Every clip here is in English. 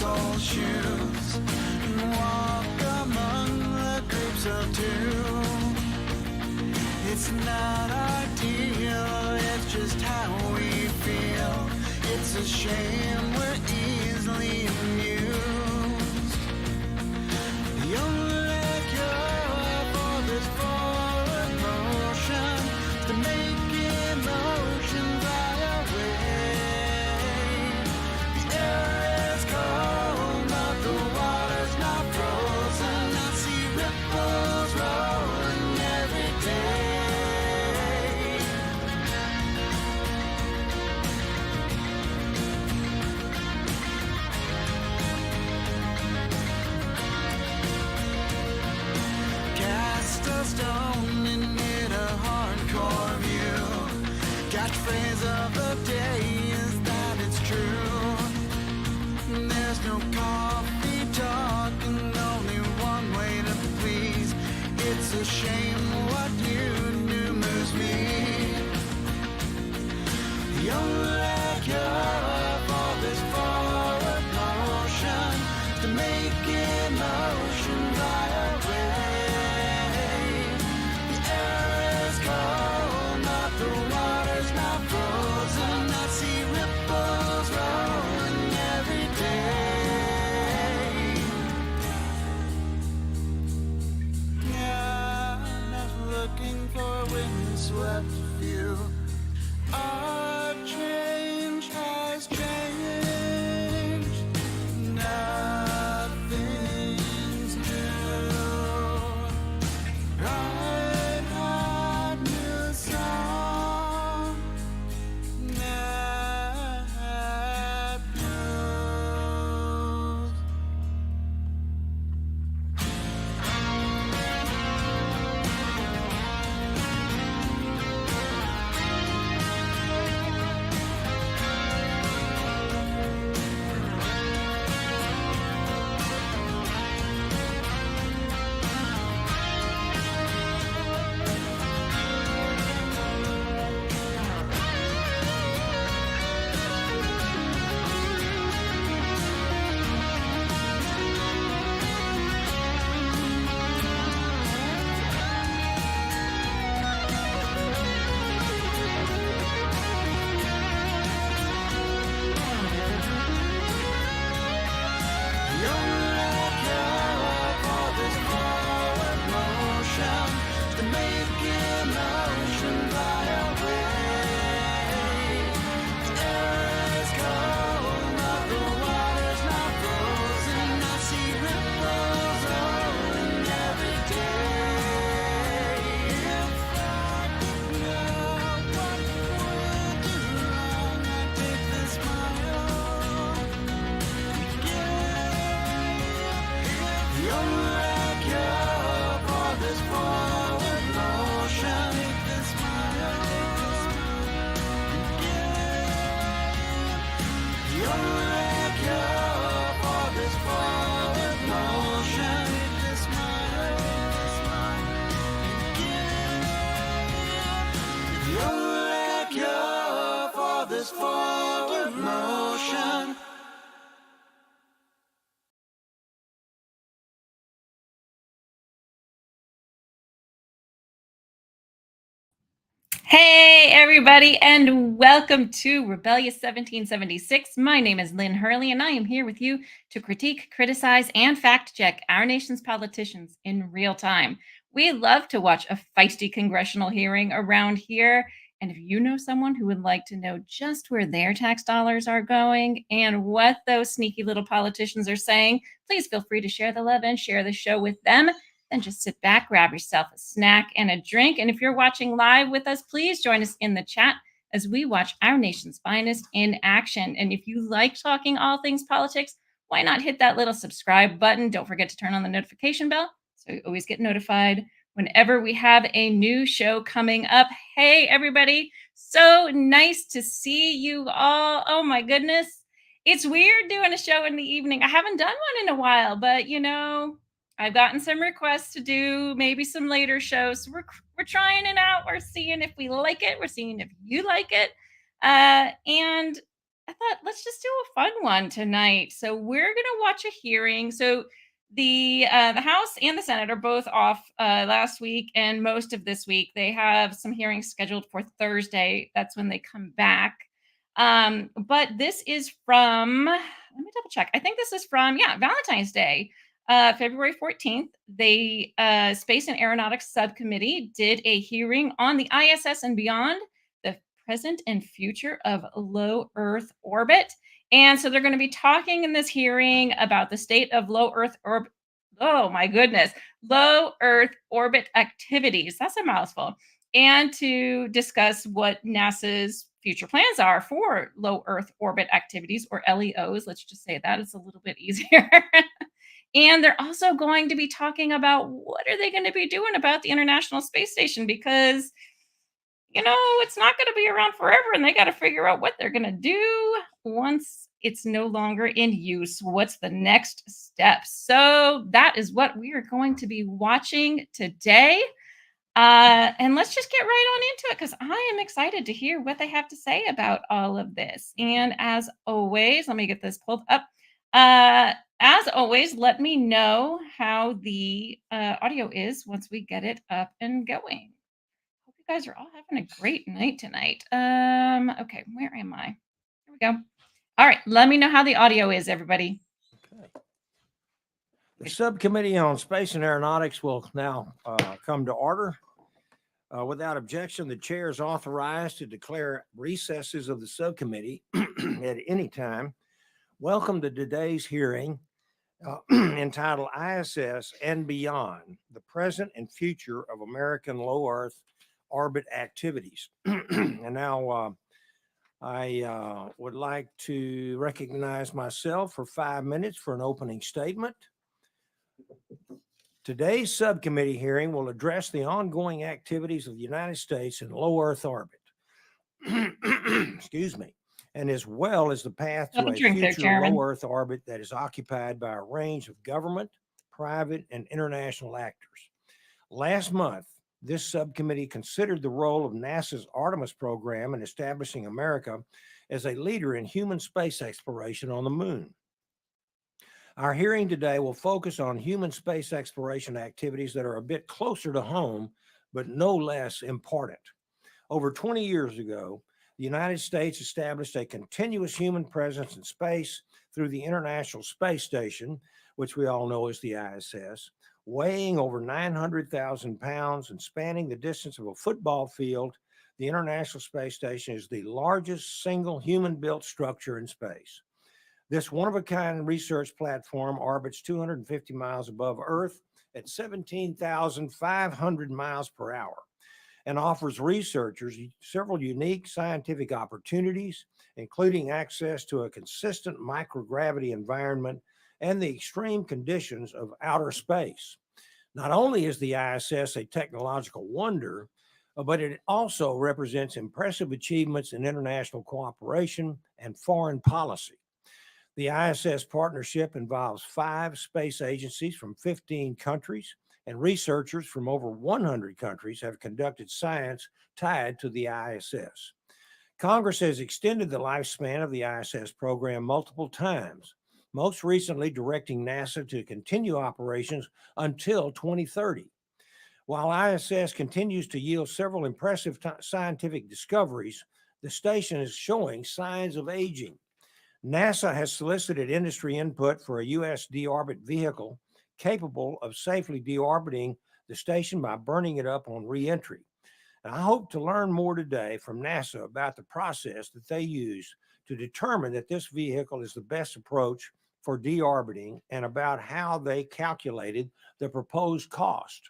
soul shoes and walk among the groups of two. It's not ideal, it's just how we feel. It's a shame we're easily amused. The only cure for this forward motion is to make emotion fly away. The air is cold, but the water's not frozen. I see ripples rolling every day. Cast a stone and hit a hardcore view. Catchphrase of the day is that it's true. There's no coffee talk and only one way to please. It's a shame what you do moves me. The only cure for this forward motion is to make emotion fly away. The air is cold, but the water's not frozen. I see ripples rolling every day. Yeah, I'm not looking for a windswept view. Our change has changed. Nothing's new. I've had new song. That news. The only cure for this forward motion is to make emotion fly away. The air is cold, but the water's not frozen. I see ripples rolling every day. If I know what we're doing, I take the smile. The only cure for this forward motion is to smile. The only cure for this forward motion is to smile. The only cure for this forward motion. Hey, everybody, and welcome to Rebellious 1776. My name is Lynn Hurley, and I am here with you to critique, criticize, and fact check our nation's politicians in real time. We love to watch a feisty congressional hearing around here. And if you know someone who would like to know just where their tax dollars are going and what those sneaky little politicians are saying, please feel free to share the love and share the show with them. Then just sit back, grab yourself a snack and a drink. And if you're watching live with us, please join us in the chat as we watch our nation's finest in action. And if you like talking all things politics, why not hit that little subscribe button? Don't forget to turn on the notification bell so you always get notified whenever we have a new show coming up. Hey, everybody. So nice to see you all. Oh, my goodness. It's weird doing a show in the evening. I haven't done one in a while, but I've gotten some requests to do maybe some later shows. We're trying it out. We're seeing if we like it. We're seeing if you like it. And I thought let's just do a fun one tonight. So we're gonna watch a hearing. So the House and the Senate are both off last week and most of this week. They have some hearings scheduled for Thursday. That's when they come back. But this is from, let me double check. I think this is from, yeah, Valentine's Day, February 14th. They Space and Aeronautics Subcommittee did a hearing on the ISS and beyond, the present and future of low Earth orbit. And so they're going to be talking in this hearing about the state of low Earth orbit. Oh my goodness, low Earth orbit activities. That's a mouthful. And to discuss what NASA's future plans are for low Earth orbit activities, or LEOs. Let's just say that it's a little bit easier. And they're also going to be talking about what are they going to be doing about the International Space Station, because it's not going to be around forever and they got to figure out what they're going to do once it's no longer in use. What's the next step? So that is what we are going to be watching today. And let's just get right on into it because I am excited to hear what they have to say about all of this. And as always, let me get this pulled up. As always, let me know how the audio is once we get it up and going. Hope you guys are all having a great night tonight. Okay, where am I? Here we go. All right, let me know how the audio is, everybody. Okay. The Subcommittee on Space and Aeronautics will now come to order. Without objection, the chair is authorized to declare recesses of the subcommittee at any time. Welcome to today's hearing entitled ISS and Beyond, the Present and Future of American Low Earth Orbit Activities. And now I would like to recognize myself for 5 minutes for an opening statement. Today's subcommittee hearing will address the ongoing activities of the United States in low Earth orbit. Excuse me. And as well as the path to a future low Earth orbit that is occupied by a range of government, private, and international actors. Last month, this subcommittee considered the role of NASA's Artemis program in establishing America as a leader in human space exploration on the moon. Our hearing today will focus on human space exploration activities that are a bit closer to home, but no less important. Over 20 years ago, the United States established a continuous human presence in space through the International Space Station, which we all know as the ISS, weighing over 900,000 pounds and spanning the distance of a football field. The International Space Station is the largest single human-built structure in space. This one-of-a-kind research platform orbits 250 miles above Earth at 17,500 miles per hour and offers researchers several unique scientific opportunities, including access to a consistent microgravity environment and the extreme conditions of outer space. Not only is the ISS a technological wonder, but it also represents impressive achievements in international cooperation and foreign policy. The ISS partnership involves 5 space agencies from 15 countries, and researchers from over 100 countries have conducted science tied to the ISS. Congress has extended the lifespan of the ISS program multiple times, most recently directing NASA to continue operations until 2030. While ISS continues to yield several impressive scientific discoveries, the station is showing signs of aging. NASA has solicited industry input for a U.S. deorbit vehicle capable of safely deorbiting the station by burning it up on re-entry. And I hope to learn more today from NASA about the process that they use to determine that this vehicle is the best approach for deorbiting and about how they calculated the proposed cost.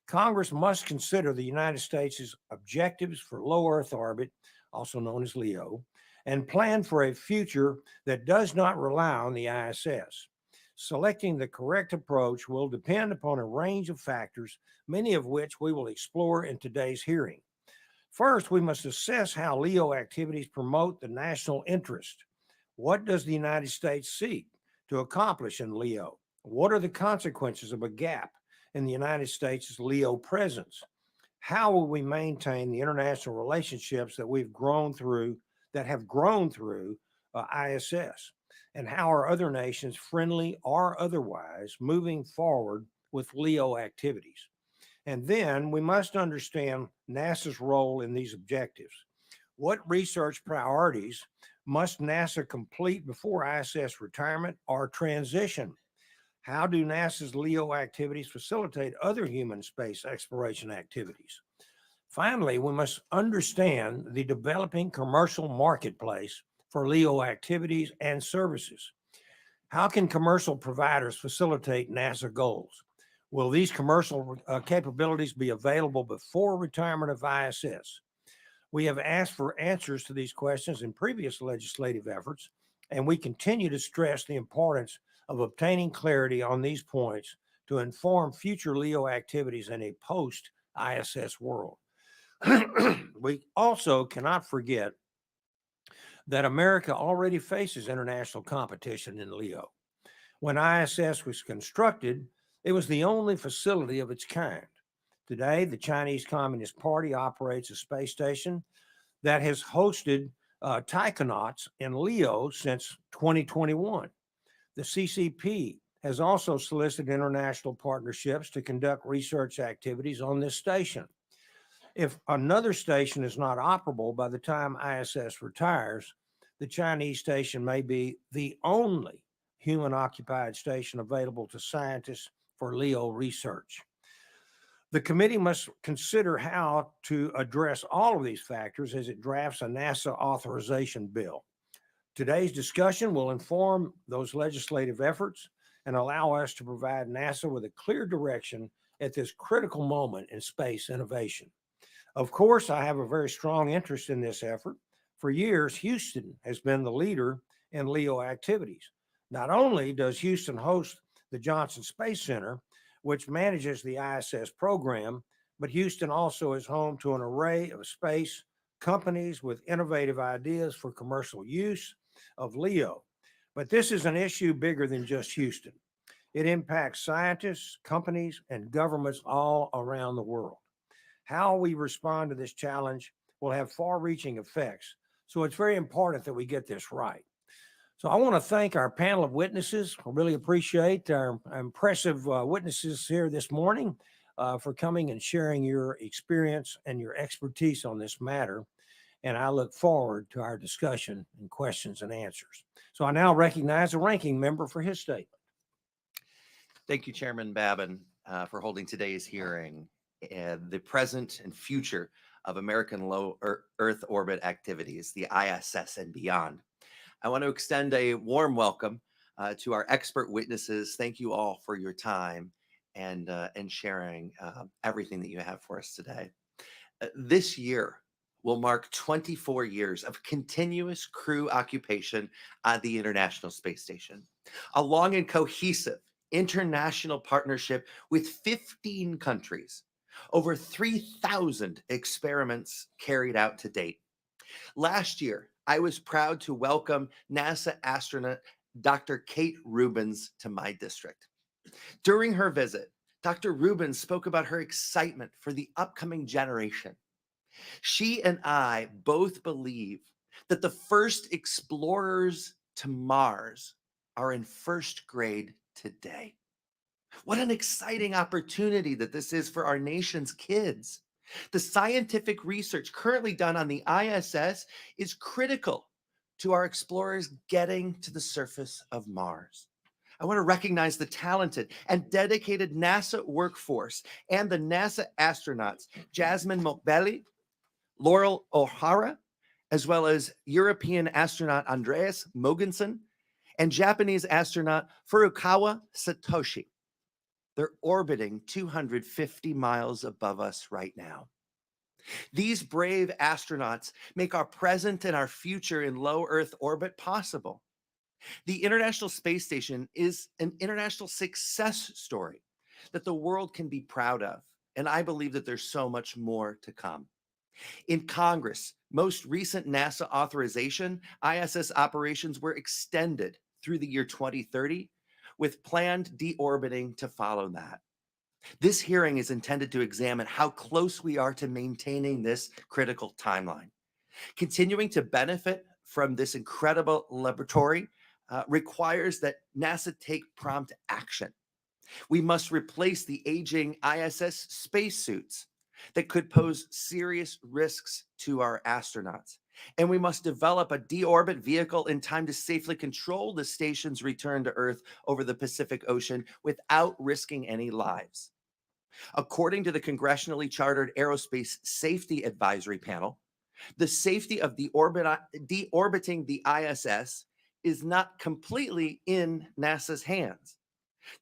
Congress must consider the United States' objectives for low Earth orbit, also known as LEO, and plan for a future that does not rely on the ISS. Selecting the correct approach will depend upon a range of factors, many of which we will explore in today's hearing. First, we must assess how LEO activities promote the national interest. What does the United States seek to accomplish in LEO? What are the consequences of a gap in the United States' LEO presence? How will we maintain the international relationships that have grown through ISS, and how are other nations, friendly or otherwise, moving forward with LEO activities. And then we must understand NASA's role in these objectives. What research priorities must NASA complete before ISS retirement or transition? How do NASA's LEO activities facilitate other human space exploration activities? Finally, we must understand the developing commercial marketplace for LEO activities and services. How can commercial providers facilitate NASA goals? Will these commercial capabilities be available before retirement of ISS? We have asked for answers to these questions in previous legislative efforts, and we continue to stress the importance of obtaining clarity on these points to inform future LEO activities in a post-ISS world. We also cannot forget that America already faces international competition in LEO. When ISS was constructed, it was the only facility of its kind. Today, the Chinese Communist Party operates a space station that has hosted taikonauts in LEO since 2021. The CCP has also solicited international partnerships to conduct research activities on this station. If another station is not operable by the time ISS retires, the Chinese station may be the only human-occupied station available to scientists for LEO research. The committee must consider how to address all of these factors as it drafts a NASA authorization bill. Today's discussion will inform those legislative efforts and allow us to provide NASA with a clear direction at this critical moment in space innovation. Of course, I have a very strong interest in this effort. For years, Houston has been the leader in LEO activities. Not only does Houston host the Johnson Space Center, which manages the ISS program, but Houston also is home to an array of space companies with innovative ideas for commercial use of LEO. But this is an issue bigger than just Houston. It impacts scientists, companies, and governments all around the world. How we respond to this challenge will have far-reaching effects, so it's very important that we get this right. So I want to thank our panel of witnesses. I really appreciate our impressive witnesses here this morning for coming and sharing your experience and your expertise on this matter. And I look forward to our discussion and questions and answers. So I now recognize the ranking member for his statement. Thank you, Chairman Babin, for holding today's hearing. The present and future of American low Earth orbit activities, the ISS and beyond. I want to extend a warm welcome to our expert witnesses. Thank you all for your time and sharing everything that you have for us today. This year will mark 24 years of continuous crew occupation on the International Space Station, a long and cohesive international partnership with 15 countries, over 3,000 experiments carried out to date. Last year, I was proud to welcome NASA astronaut Dr. Kate Rubins to my district. During her visit, Dr. Rubins spoke about her excitement for the upcoming generation. She and I both believe that the first explorers to Mars are in first grade today. What an exciting opportunity that this is for our nation's kids. The scientific research currently done on the ISS is critical to our explorers getting to the surface of Mars. I want to recognize the talented and dedicated NASA workforce and the NASA astronauts, Jasmine Mokbeli, Laurel O'Hara, as well as European astronaut Andreas Mogensen and Japanese astronaut Furukawa Satoshi. They're orbiting 250 miles above us right now. These brave astronauts make our present and our future in low Earth orbit possible. The International Space Station is an international success story that the world can be proud of, and I believe that there's so much more to come. In Congress, most recent NASA authorization, ISS operations were extended through the year 2030, with planned deorbiting to follow that. This hearing is intended to examine how close we are to maintaining this critical timeline, continuing to benefit from this incredible laboratory requires that NASA take prompt action. We must replace the aging ISS spacesuits that could pose serious risks to our astronauts. And we must develop a deorbit vehicle in time to safely control the station's return to Earth over the Pacific Ocean without risking any lives. According to the congressionally chartered Aerospace Safety Advisory Panel, the safety of deorbiting the ISS is not completely in NASA's hands.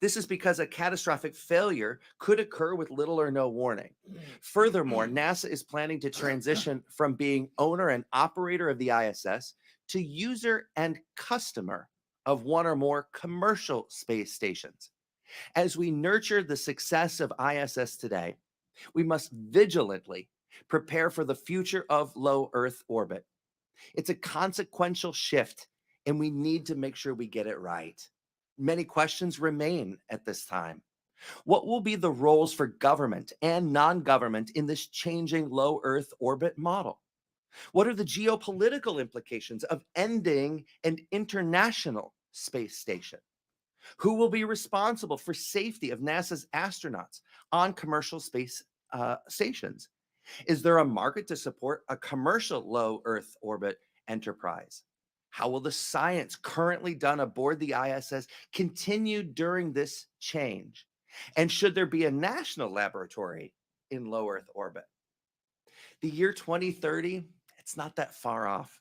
This is because a catastrophic failure could occur with little or no warning. Furthermore, NASA is planning to transition from being owner and operator of the ISS to user and customer of one or more commercial space stations. As we nurture the success of ISS today, we must vigilantly prepare for the future of low Earth orbit. It's a consequential shift, and we need to make sure we get it right. Many questions remain at this time. What will be the roles for government and non-government in this changing low Earth orbit model? What are the geopolitical implications of ending an international space station? Who will be responsible for safety of NASA's astronauts on commercial space stations? Is there a market to support a commercial low Earth orbit enterprise? How will the science currently done aboard the ISS continue during this change? And should there be a national laboratory in low Earth orbit? The year 2030, it's not that far off.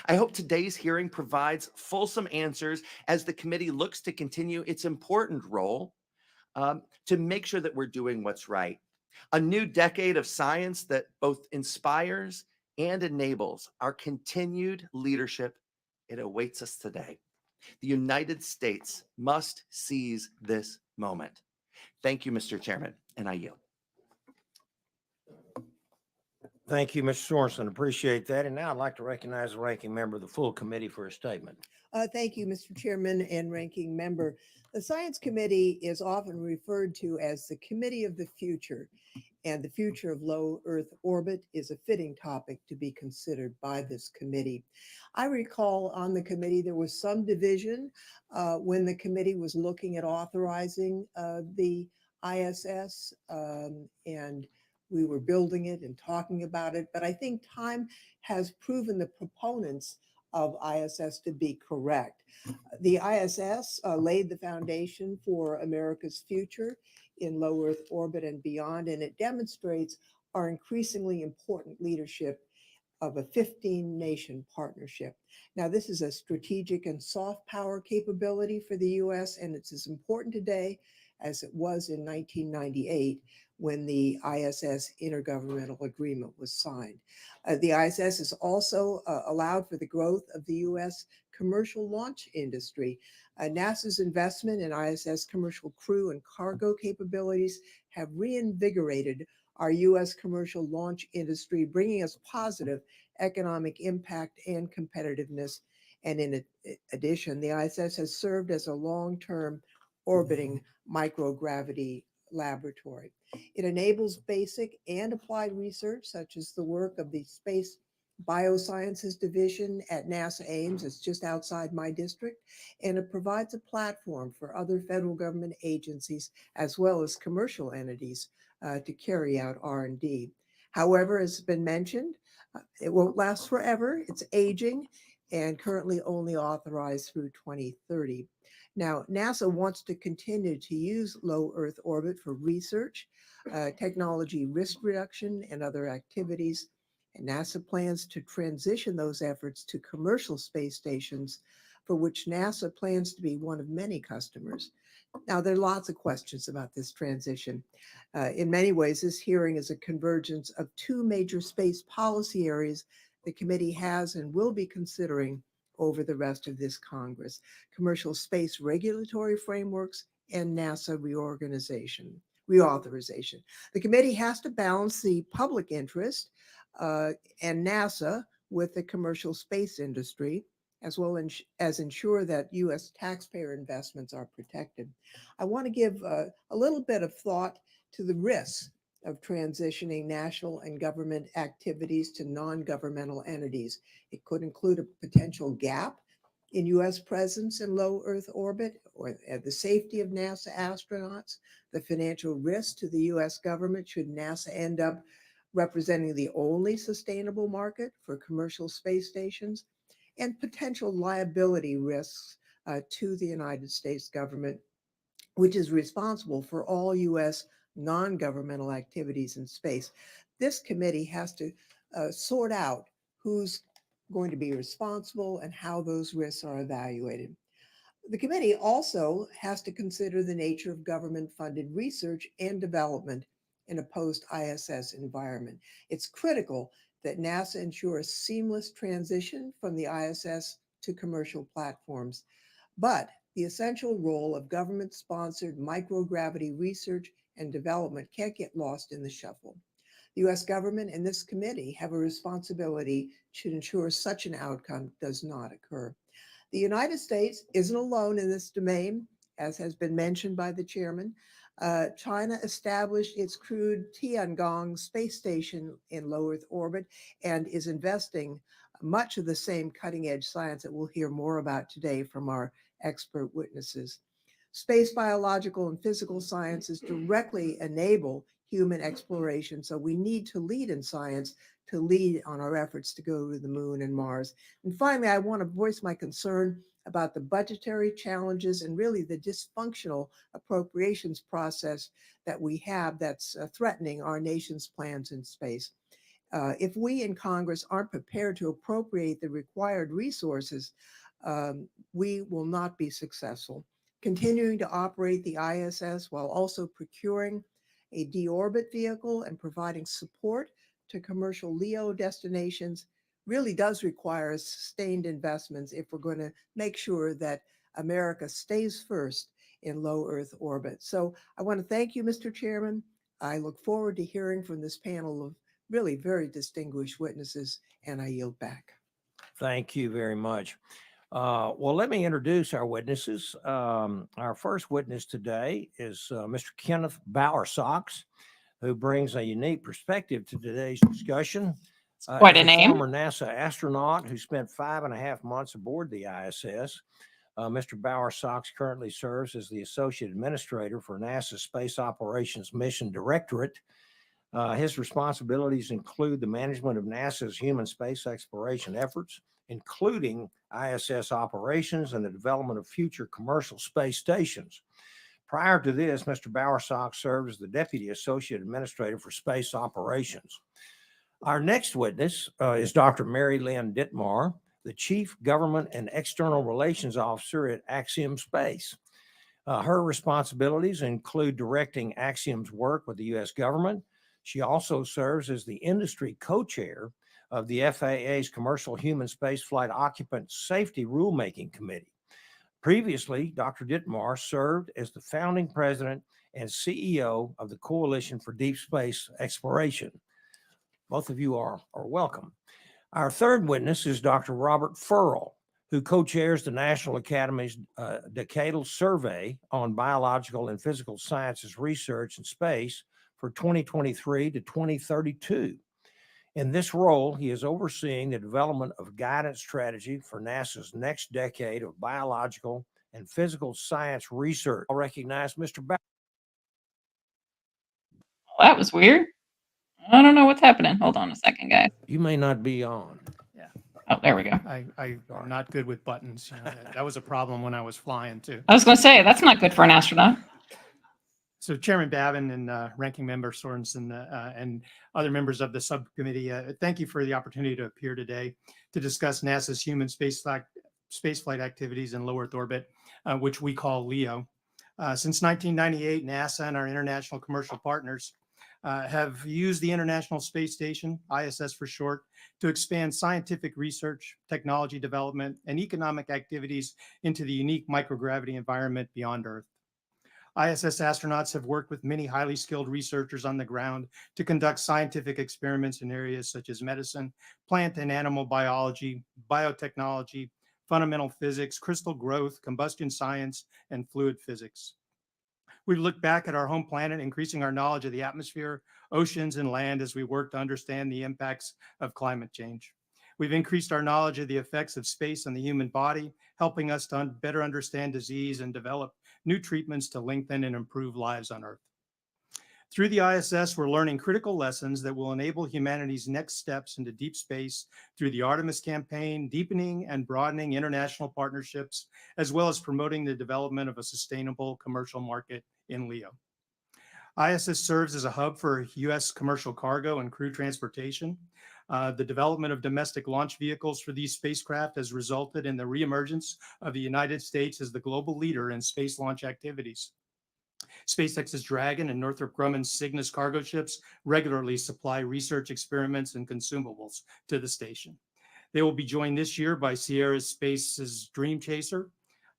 I hope today's hearing provides fulsome answers as the committee looks to continue its important role to make sure that we're doing what's right. A new decade of science that both inspires and enables our continued leadership. It awaits us today. The United States must seize this moment. Thank you, Mr. Chairman, and I yield. Thank you, Mr. Sorensen. Appreciate that. And now I'd like to recognize the ranking member of the full committee for a statement. Thank you, Mr. Chairman and Ranking Member. The Science Committee is often referred to as the Committee of the Future, and the future of low Earth orbit is a fitting topic to be considered by this committee. I recall on the committee there was some division when the committee was looking at authorizing the ISS, and we were building it and talking about it. But I think time has proven the proponents of ISS to be correct. The ISS laid the foundation for America's future in low Earth orbit and beyond, and it demonstrates our increasingly important leadership of a 15-nation partnership. Now, this is a strategic and soft power capability for the U.S., and it's as important today as it was in 1998 when the ISS Intergovernmental Agreement was signed. The ISS has also allowed for the growth of the U.S. commercial launch industry. NASA's investment in ISS commercial crew and cargo capabilities have reinvigorated our U.S. commercial launch industry, bringing us positive economic impact and competitiveness. And in addition, the ISS has served as a long-term orbiting microgravity laboratory. It enables basic and applied research, such as the work of the Space Biosciences Division at NASA Ames. It's just outside my district, and it provides a platform for other federal government agencies as well as commercial entities to carry out R&D. However, as has been mentioned, it won't last forever. It's aging and currently only authorized through 2030. Now, NASA wants to continue to use low Earth orbit for research, technology risk reduction, and other activities. And NASA plans to transition those efforts to commercial space stations, for which NASA plans to be one of many customers. Now, there are lots of questions about this transition. In many ways, this hearing is a convergence of two major space policy areas the committee has and will be considering over the rest of this Congress: commercial space regulatory frameworks and NASA reauthorization. The committee has to balance the public interest and NASA with the commercial space industry, as well as ensure that U.S. taxpayer investments are protected. I want to give a little bit of thought to the risks of transitioning national and government activities to non-governmental entities. It could include a potential gap in U.S. presence in low Earth orbit, or the safety of NASA astronauts, the financial risk to the U.S. government should NASA end up representing the only sustainable market for commercial space stations, and potential liability risks to the United States government, which is responsible for all U.S. non-governmental activities in space. This committee has to sort out who's going to be responsible and how those risks are evaluated. The committee also has to consider the nature of government-funded research and development in a post-ISS environment. It's critical that NASA ensure a seamless transition from the ISS to commercial platforms. But the essential role of government-sponsored microgravity research and development can't get lost in the shuffle. The U.S. government and this committee have a responsibility to ensure such an outcome does not occur. The United States isn't alone in this domain, as has been mentioned by the chairman. China established its crewed Tiangong space station in low Earth orbit and is investing much of the same cutting-edge science that we'll hear more about today from our expert witnesses. Space biological and physical sciences directly enable human exploration, so we need to lead in science to lead on our efforts to go to the moon and Mars. And finally, I want to voice my concern about the budgetary challenges and really the dysfunctional appropriations process that we have that's threatening our nation's plans in space. If we in Congress aren't prepared to appropriate the required resources, we will not be successful. Continuing to operate the ISS while also procuring a deorbit vehicle and providing support to commercial LEO destinations really does require sustained investments if we're going to make sure that America stays first in low Earth orbit. So I want to thank you, Mr. Chairman. I look forward to hearing from this panel of really very distinguished witnesses, and I yield back. Thank you very much. Well, let me introduce our witnesses. Our first witness today is Mr. Kenneth Bowersox, who brings a unique perspective to today's discussion. Quite a name. Former NASA astronaut who spent 5.5 months aboard the ISS. Mr. Bowersox currently serves as the Associate Administrator for NASA's Space Operations Mission Directorate. His responsibilities include the management of NASA's human space exploration efforts, including ISS operations and the development of future commercial space stations. Prior to this, Mr. Bowersox served as the Deputy Associate Administrator for Space Operations. Our next witness is Dr. Mary Lynn Dittmar, the Chief Government and External Relations Officer at Axiom Space. Her responsibilities include directing Axiom's work with the U.S. government. She also serves as the industry co-chair of the FAA's Commercial Human Spaceflight Occupant Safety Rulemaking Committee. Previously, Dr. Dittmar served as the founding president and CEO of the Coalition for Deep Space Exploration. Both of you are welcome. Our third witness is Dr. Robert Furl, who co-chairs the National Academy's Decadal Survey on Biological and Physical Sciences Research in Space for 2023 to 2032. In this role, he is overseeing the development of guidance strategy for NASA's next decade of biological and physical science research. I'll recognize Mr. Bauer. Well, that was weird. I don't know what's happening. Hold on a second, guys. You may not be on. Yeah. Oh, there we go. I'm not good with buttons. You know, that was a problem when I was flying too. I was going to say, that's not good for an astronaut. So Chairman Babin and Ranking Member Sorensen and other members of the subcommittee, thank you for the opportunity to appear today to discuss NASA's human spaceflight activities in low Earth orbit, which we call LEO. Since 1998, NASA and our international commercial partners have used the International Space Station, ISS for short, to expand scientific research, technology development, and economic activities into the unique microgravity environment beyond Earth. ISS astronauts have worked with many highly skilled researchers on the ground to conduct scientific experiments in areas such as medicine, plant and animal biology, biotechnology, fundamental physics, crystal growth, combustion science, and fluid physics. We've looked back at our home planet, increasing our knowledge of the atmosphere, oceans, and land as we work to understand the impacts of climate change. We've increased our knowledge of the effects of space on the human body, helping us to better understand disease and develop new treatments to lengthen and improve lives on Earth. Through the ISS, we're learning critical lessons that will enable humanity's next steps into deep space through the Artemis campaign, deepening and broadening international partnerships, as well as promoting the development of a sustainable commercial market in LEO. ISS serves as a hub for U.S. commercial cargo and crew transportation. The development of domestic launch vehicles for these spacecraft has resulted in the reemergence of the United States as the global leader in space launch activities. SpaceX's Dragon and Northrop Grumman's Cygnus cargo ships regularly supply research experiments and consumables to the station. They will be joined this year by Sierra Space's Dream Chaser,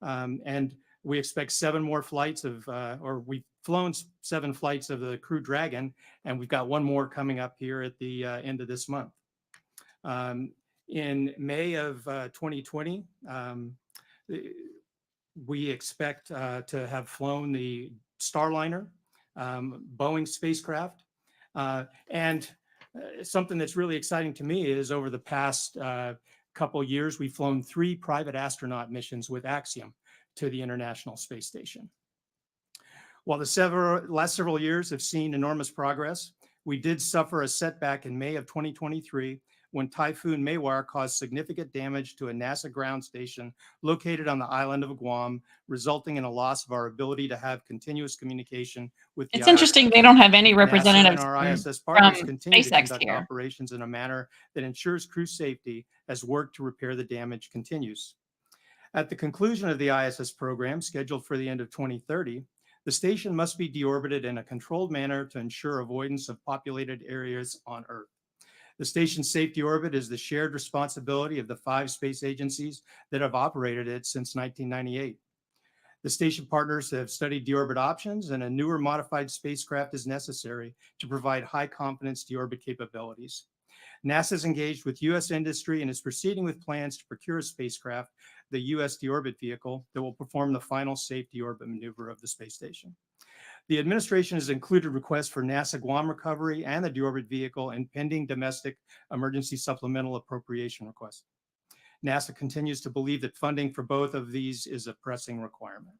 and we expect 7 more flights we've flown 7 flights of the Crew Dragon, and we've got 1 more coming up here at the end of this month. In May of 2020, we expect to have flown the Starliner, Boeing spacecraft. And something that's really exciting to me is over the past couple of years, we've flown 3 private astronaut missions with Axiom to the International Space Station. While the last several years have seen enormous progress, we did suffer a setback in May of 2023 when Typhoon Maiwar caused significant damage to a NASA ground station located on the island of Guam, resulting in a loss of our ability to have continuous communication with the It's interesting they don't have any representatives NASA and our ISS partners from continue to SpaceX conduct here. operations in a manner that ensures crew safety as work to repair the damage continues. At the conclusion of the ISS program, scheduled for the end of 2030, the station must be deorbited in a controlled manner to ensure avoidance of populated areas on Earth. The station's safety orbit is the shared responsibility of the 5 space agencies that have operated it since 1998. The station partners have studied deorbit options, and a newer modified spacecraft is necessary to provide high-confidence deorbit capabilities. NASA is engaged with U.S. industry and is proceeding with plans to procure a spacecraft, the U.S. deorbit vehicle, that will perform the final safe deorbit maneuver of the space station. The administration has included requests for NASA Guam recovery and the deorbit vehicle in pending domestic emergency supplemental appropriation requests. NASA continues to believe that funding for both of these is a pressing requirement.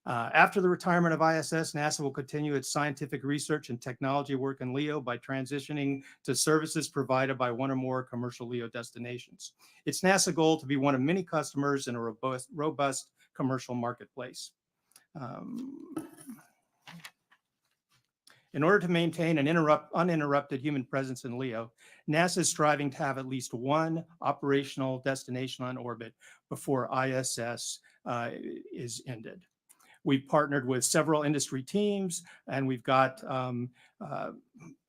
After the retirement of ISS, NASA will continue its scientific research and technology work in LEO by transitioning to services provided by 1 or more commercial LEO destinations. It's NASA's goal to be one of many customers in a robust commercial marketplace. In order to maintain an uninterrupted human presence in LEO, NASA is striving to have at least 1 operational destination on orbit before ISS is ended. We've partnered with several industry teams, and we've got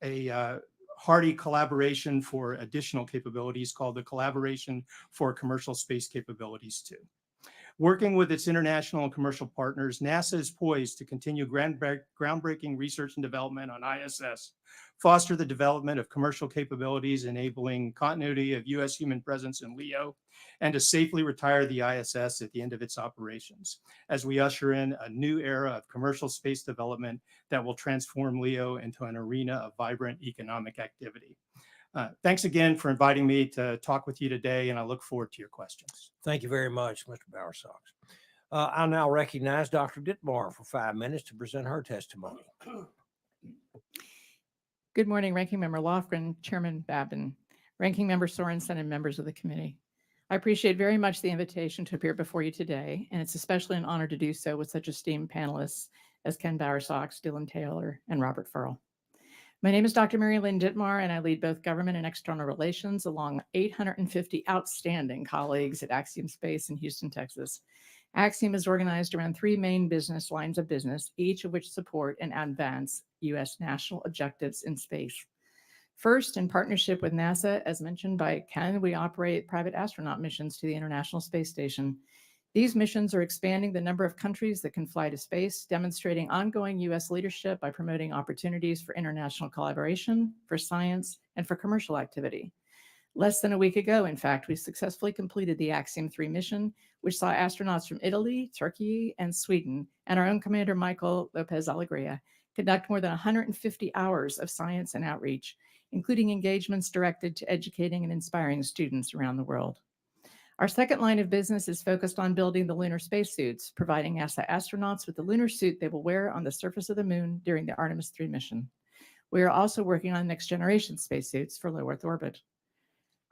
a hearty collaboration for additional capabilities called the Collaboration for Commercial Space Capabilities 2. Working with its international and commercial partners, NASA is poised to continue groundbreaking research and development on ISS, foster the development of commercial capabilities enabling continuity of U.S. human presence in LEO, and to safely retire the ISS at the end of its operations, as we usher in a new era of commercial space development that will transform LEO into an arena of vibrant economic activity. Thanks again for inviting me to talk with you today, and I look forward to your questions. Thank you very much, Mr. Bowersox. I now recognize Dr. Dittmar for 5 minutes to present her testimony. Good morning, Ranking Member Lofgren, Chairman Babin, Ranking Member Sorensen, and members of the committee. I appreciate very much the invitation to appear before you today, and it's especially an honor to do so with such esteemed panelists as Ken Bowersox, Dylan Taylor, and Robert Furl. My name is Dr. Mary Lynn Dittmar, and I lead both government and external relations along 850 outstanding colleagues at Axiom Space in Houston, Texas. Axiom is organized around 3 main business lines of business, each of which support and advance U.S. national objectives in space. First, in partnership with NASA, as mentioned by Ken, we operate private astronaut missions to the International Space Station. These missions are expanding the number of countries that can fly to space, demonstrating ongoing U.S. leadership by promoting opportunities for international collaboration, for science, and for commercial activity. Less than a week ago, in fact, we successfully completed the Axiom 3 mission, which saw astronauts from Italy, Turkey, and Sweden, and our own commander, Michael Lopez Alegria, conduct more than 150 hours of science and outreach, including engagements directed to educating and inspiring students around the world. Our second line of business is focused on building the lunar spacesuits, providing NASA astronauts with the lunar suit they will wear on the surface of the moon during the Artemis 3 mission. We are also working on next generation spacesuits for low Earth orbit.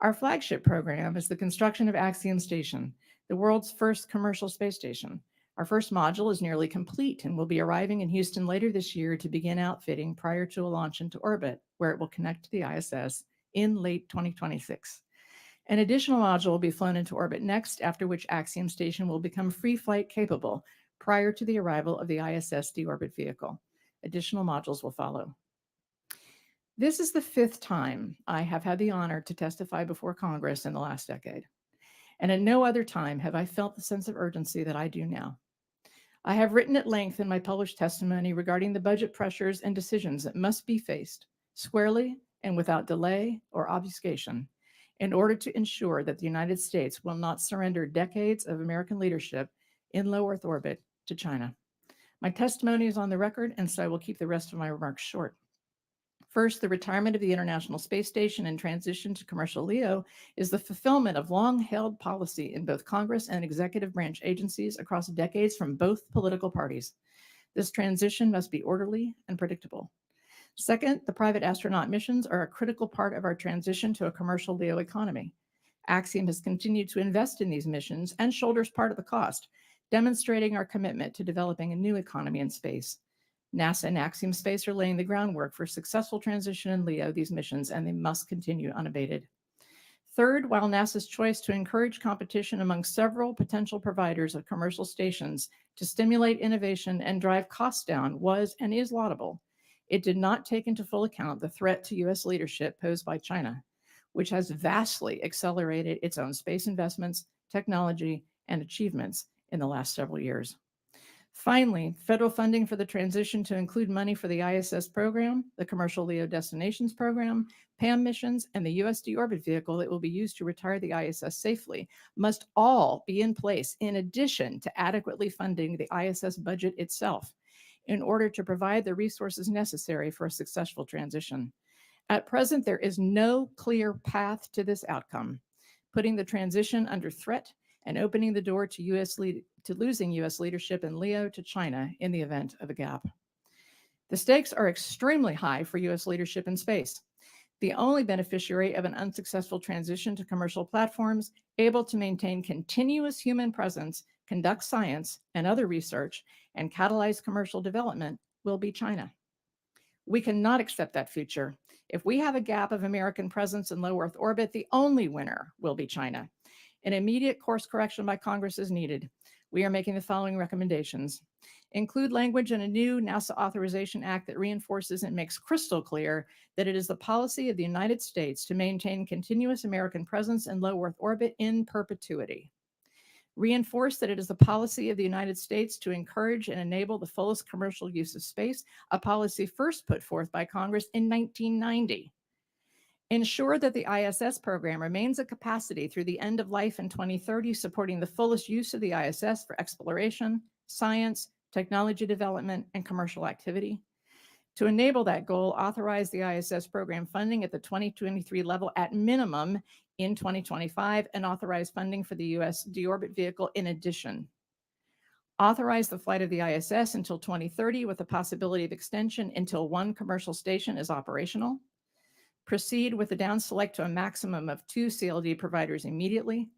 Our flagship program is the construction of Axiom Station, the world's first commercial space station. Our first module is nearly complete and will be arriving in Houston later this year to begin outfitting prior to a launch into orbit, where it will connect to the ISS in late 2026. An additional module will be flown into orbit next, after which Axiom Station will become free flight capable prior to the arrival of the ISS deorbit vehicle. Additional modules will follow. This is the 5th time I have had the honor to testify before Congress in the last decade, and at no other time have I felt the sense of urgency that I do now. I have written at length in my published testimony regarding the budget pressures and decisions that must be faced squarely and without delay or obfuscation in order to ensure that the United States will not surrender decades of American leadership in low Earth orbit to China. My testimony is on the record, and so I will keep the rest of my remarks short. First, the retirement of the International Space Station and transition to commercial LEO is the fulfillment of long-held policy in both Congress and executive branch agencies across decades from both political parties. This transition must be orderly and predictable. Second, the private astronaut missions are a critical part of our transition to a commercial LEO economy. Axiom has continued to invest in these missions and shoulders part of the cost, demonstrating our commitment to developing a new economy in space. NASA and Axiom Space are laying the groundwork for successful transition in LEO these missions, and they must continue unabated. Third, while NASA's choice to encourage competition among several potential providers of commercial stations to stimulate innovation and drive costs down was and is laudable, it did not take into full account the threat to U.S. leadership posed by China, which has vastly accelerated its own space investments, technology, and achievements in the last several years. Finally, federal funding for the transition to include money for the ISS program, the Commercial LEO Destinations Program, PAM missions, and the U.S. deorbit vehicle that will be used to retire the ISS safely must all be in place in addition to adequately funding the ISS budget itself in order to provide the resources necessary for a successful transition. At present, there is no clear path to this outcome, putting the transition under threat and opening the door to losing U.S. leadership in LEO to China in the event of a gap. The stakes are extremely high for U.S. leadership in space. The only beneficiary of an unsuccessful transition to commercial platforms able to maintain continuous human presence, conduct science and other research, and catalyze commercial development will be China. We cannot accept that future. If we have a gap of American presence in low Earth orbit, the only winner will be China. An immediate course correction by Congress is needed. We are making the following recommendations. Include language in a new NASA Authorization Act that reinforces and makes crystal clear that it is the policy of the United States to maintain continuous American presence in low Earth orbit in perpetuity. Reinforce that it is the policy of the United States to encourage and enable the fullest commercial use of space, a policy first put forth by Congress in 1990. Ensure that the ISS program remains at capacity through the end of life in 2030, supporting the fullest use of the ISS for exploration, science, technology development, and commercial activity. To enable that goal, authorize the ISS program funding at the 2023 level at minimum in 2025 and authorize funding for the U.S. deorbit vehicle in addition. Authorize the flight of the ISS until 2030 with the possibility of extension until one commercial station is operational. Proceed with the down select to a maximum of 2 CLD providers immediately.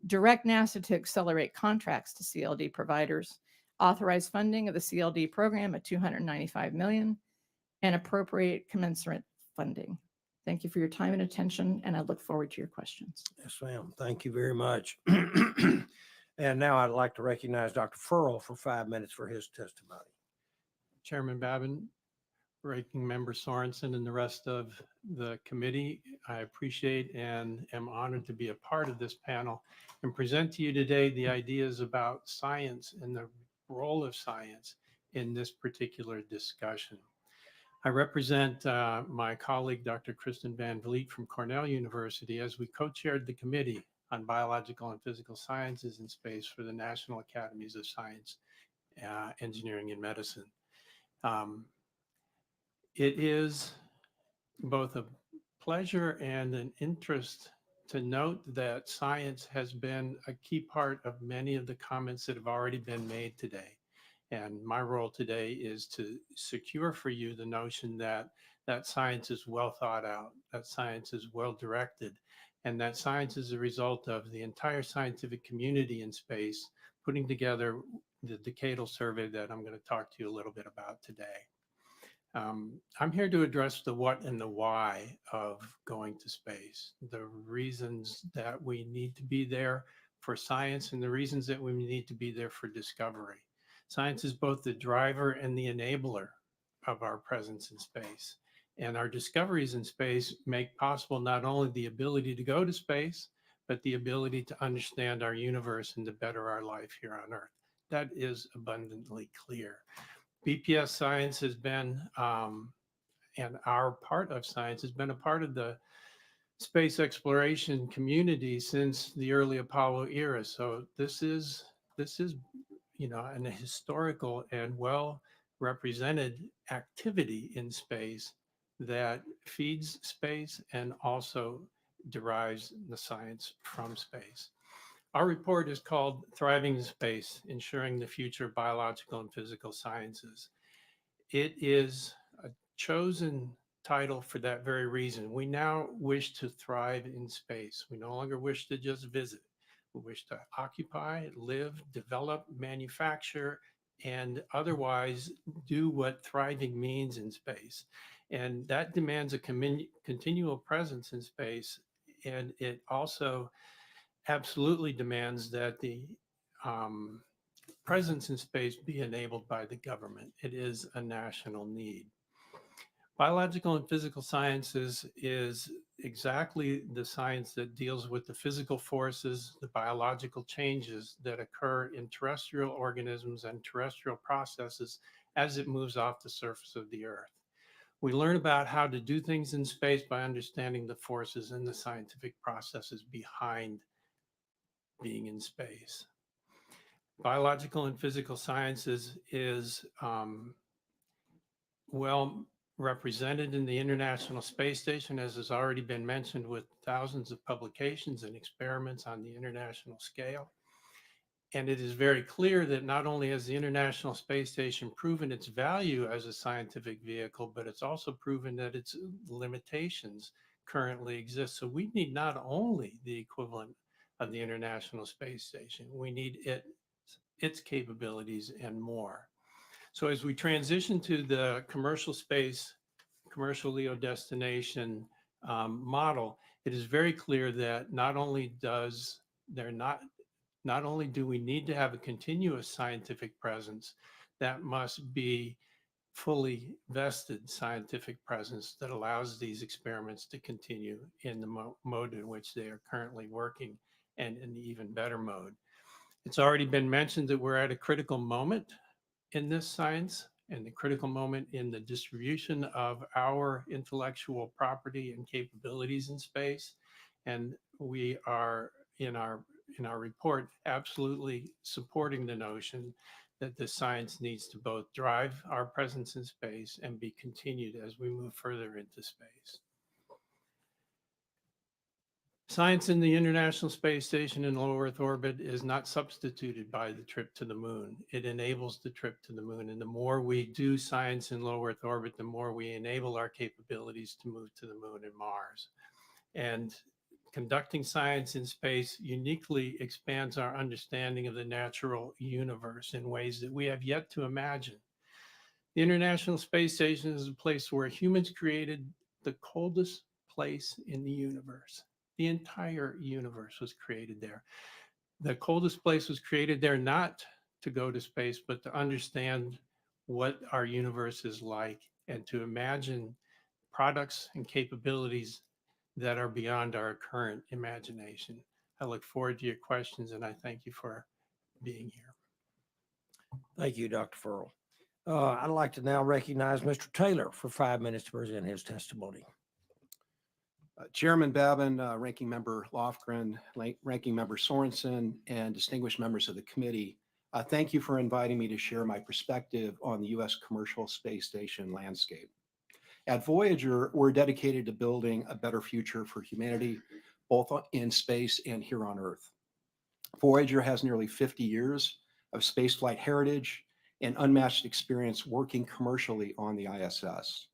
Direct NASA to accelerate contracts to CLD providers. Authorize funding of the CLD program at $295 million and appropriate commensurate funding. Thank you for your time and attention, and I look forward to your questions. Yes, ma'am. Thank you very much. And now I'd like to recognize Dr. Furl for 5 minutes for his testimony. Chairman Babin, Ranking Member Sorensen, and the rest of the committee, I appreciate and am honored to be a part of this panel and present to you today the ideas about science and the role of science in this particular discussion. I represent my colleague, Dr. Kristen Van Vliet from Cornell University, as we co-chaired the Committee on Biological and Physical Sciences in Space for the National Academies of Science, Engineering, and Medicine. It is both a pleasure and an interest to note that science has been a key part of many of the comments that have already been made today. And my role today is to secure for you the notion that science is well thought out, that science is well directed, and that science is a result of the entire scientific community in space putting together the decadal survey that I'm going to talk to you a little bit about today. I'm here to address the what and the why of going to space, the reasons that we need to be there for science and the reasons that we need to be there for discovery. Science is both the driver and the enabler of our presence in space. And our discoveries in space make possible not only the ability to go to space, but the ability to understand our universe and to better our life here on Earth. That is abundantly clear. BPS science has been, and our part of science has been a part of the space exploration community since the early Apollo era. So this is, an historical and well represented activity in space that feeds space and also derives the science from space. Our report is called Thriving in Space, Ensuring the Future of Biological and Physical Sciences. It is a chosen title for that very reason. We now wish to thrive in space. We no longer wish to just visit. We wish to occupy, live, develop, manufacture, and otherwise do what thriving means in space. And that demands a continual presence in space. And it also absolutely demands that the presence in space be enabled by the government. It is a national need. Biological and physical sciences is exactly the science that deals with the physical forces, the biological changes that occur in terrestrial organisms and terrestrial processes as it moves off the surface of the Earth. We learn about how to do things in space by understanding the forces and the scientific processes behind being in space. Biological and physical sciences is well represented in the International Space Station, as has already been mentioned, with thousands of publications and experiments on the international scale. And it is very clear that not only has the International Space Station proven its value as a scientific vehicle, but it's also proven that its limitations currently exist. So we need not only the equivalent of the International Space Station, we need its capabilities and more. So as we transition to the commercial space, commercial LEO destination model, it is very clear that not only do we need to have a continuous scientific presence, that must be fully vested scientific presence that allows these experiments to continue in the mode in which they are currently working and in the even better mode. It's already been mentioned that we're at a critical moment in this science and the critical moment in the distribution of our intellectual property and capabilities in space. And we are in our report absolutely supporting the notion that the science needs to both drive our presence in space and be continued as we move further into space. Science in the International Space Station in low Earth orbit is not substituted by the trip to the moon. It enables the trip to the moon. And the more we do science in low Earth orbit, the more we enable our capabilities to move to the moon and Mars. And conducting science in space uniquely expands our understanding of the natural universe in ways that we have yet to imagine. The International Space Station is a place where humans created the coldest place in the universe. The entire universe was created there. The coldest place was created there not to go to space, but to understand what our universe is like and to imagine products and capabilities that are beyond our current imagination. I look forward to your questions and I thank you for being here. Thank you, Dr. Furl. I'd like to now recognize Mr. Taylor for 5 minutes to present his testimony. Chairman Babin, Ranking Member Lofgren, Ranking Member Sorensen, and distinguished members of the committee, thank you for inviting me to share my perspective on the U.S. commercial space station landscape. At Voyager, we're dedicated to building a better future for humanity, both in space and here on Earth. Voyager has nearly 50 years of spaceflight heritage and unmatched experience working commercially on the ISS.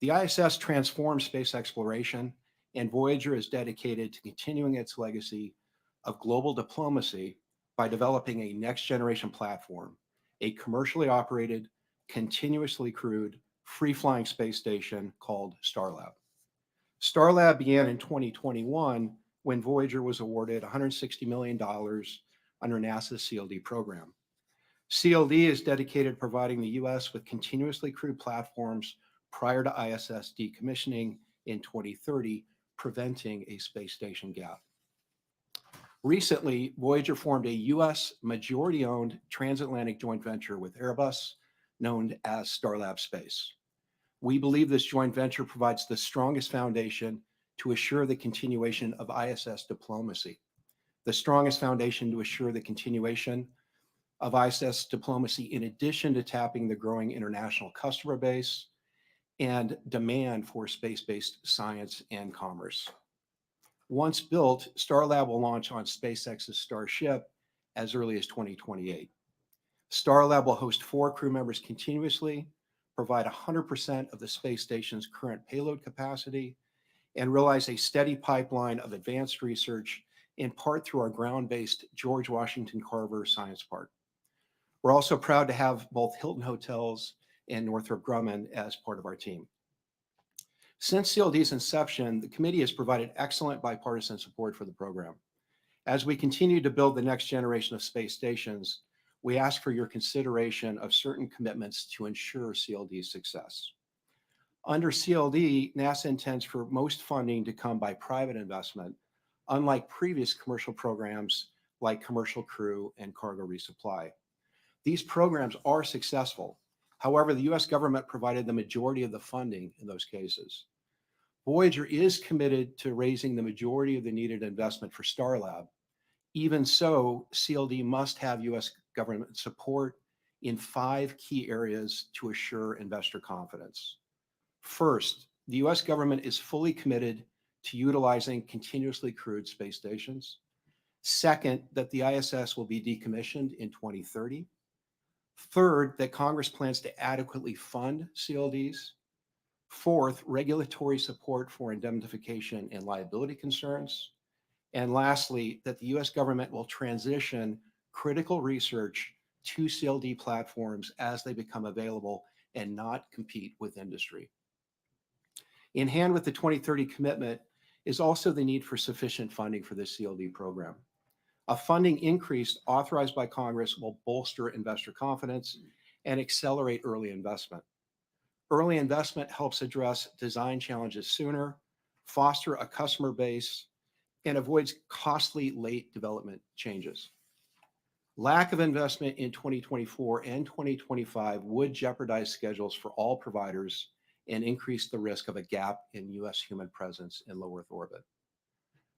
The ISS transformed space exploration, and Voyager is dedicated to continuing its legacy of global diplomacy by developing a next-generation platform, a commercially operated, continuously crewed, free-flying space station called Starlab. Starlab began in 2021 when Voyager was awarded $160 million under NASA's CLD program. CLD is dedicated to providing the U.S. with continuously crewed platforms prior to ISS decommissioning in 2030, preventing a space station gap. Recently, Voyager formed a U.S. majority-owned transatlantic joint venture with Airbus, known as Starlab Space. We believe this joint venture provides the strongest foundation to assure the continuation of ISS diplomacy, the strongest foundation to assure the continuation of ISS diplomacy, in addition to tapping the growing international customer base and demand for space-based science and commerce. Once built, Starlab will launch on SpaceX's Starship as early as 2028. Starlab will host 4 crew members continuously, provide 100% of the space station's current payload capacity, and realize a steady pipeline of advanced research, in part through our ground-based George Washington Carver Science Park. We're also proud to have both Hilton Hotels and Northrop Grumman as part of our team. Since CLD's inception, the committee has provided excellent bipartisan support for the program. As we continue to build the next generation of space stations, we ask for your consideration of certain commitments to ensure CLD's success. Under CLD, NASA intends for most funding to come by private investment, unlike previous commercial programs like Commercial Crew and Cargo Resupply. These programs are successful. However, the U.S. government provided the majority of the funding in those cases. Voyager is committed to raising the majority of the needed investment for Starlab. Even so, CLD must have U.S. government support in 5 key areas to assure investor confidence. First, the U.S. government is fully committed to utilizing continuously crewed space stations. Second, that the ISS will be decommissioned in 2030. Third, that Congress plans to adequately fund CLDs. Fourth, regulatory support for indemnification and liability concerns. And lastly, that the U.S. government will transition critical research to CLD platforms as they become available and not compete with industry. In hand with the 2030 commitment is also the need for sufficient funding for this CLD program. A funding increase authorized by Congress will bolster investor confidence and accelerate early investment. Early investment helps address design challenges sooner, foster a customer base, and avoids costly late development changes. Lack of investment in 2024 and 2025 would jeopardize schedules for all providers and increase the risk of a gap in U.S. human presence in low Earth orbit.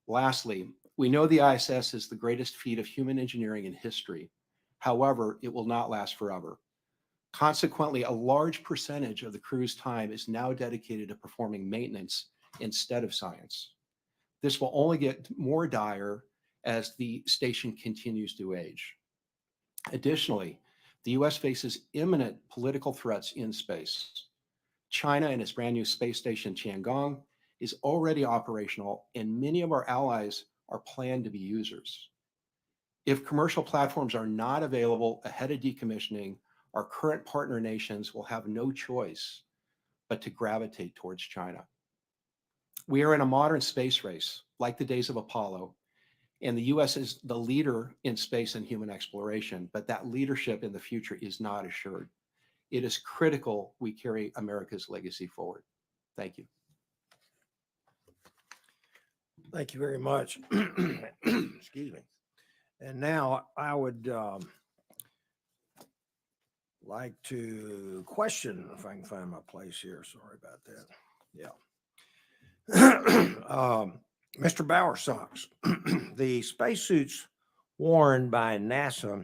Lastly, we know the ISS is the greatest feat of human engineering in history. However, it will not last forever. Consequently, a large percentage of the crew's time is now dedicated to performing maintenance instead of science. This will only get more dire as the station continues to age. Additionally, the U.S. faces imminent political threats in space. China and its brand new space station Tiangong is already operational, and many of our allies are planned to be users. If commercial platforms are not available ahead of decommissioning, our current partner nations will have no choice but to gravitate towards China. We are in a modern space race, like the days of Apollo, and the U.S. is the leader in space and human exploration, but that leadership in the future is not assured. It is critical we carry America's legacy forward. Thank you. Thank you very much. Excuse me. And now I would like to question, if I can find my place here. Sorry about that. Yeah. Mr. Bowersox, the spacesuits worn by NASA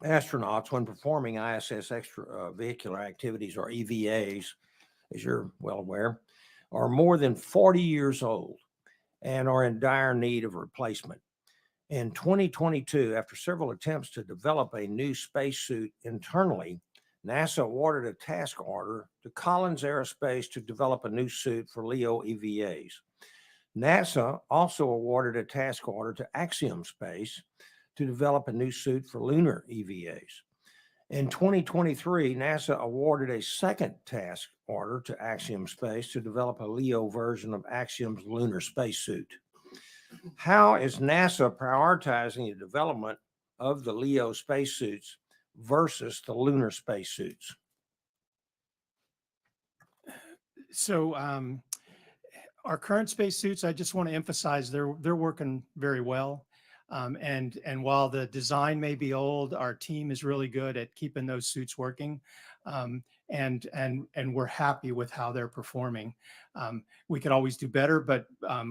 astronauts when performing ISS extravehicular activities, or EVAs, as you're well aware, are more than 40 years old and are in dire need of replacement. In 2022, after several attempts to develop a new spacesuit internally, NASA awarded a task order to Collins Aerospace to develop a new suit for LEO EVAs. NASA also awarded a task order to Axiom Space to develop a new suit for lunar EVAs. In 2023, NASA awarded a second task order to Axiom Space to develop a LEO version of Axiom's lunar spacesuit. How is NASA prioritizing the development of the LEO spacesuits versus the lunar spacesuits? So our current spacesuits, I just want to emphasize they're working very well. And while the design may be old, our team is really good at keeping those suits working. And we're happy with how they're performing. We could always do better, but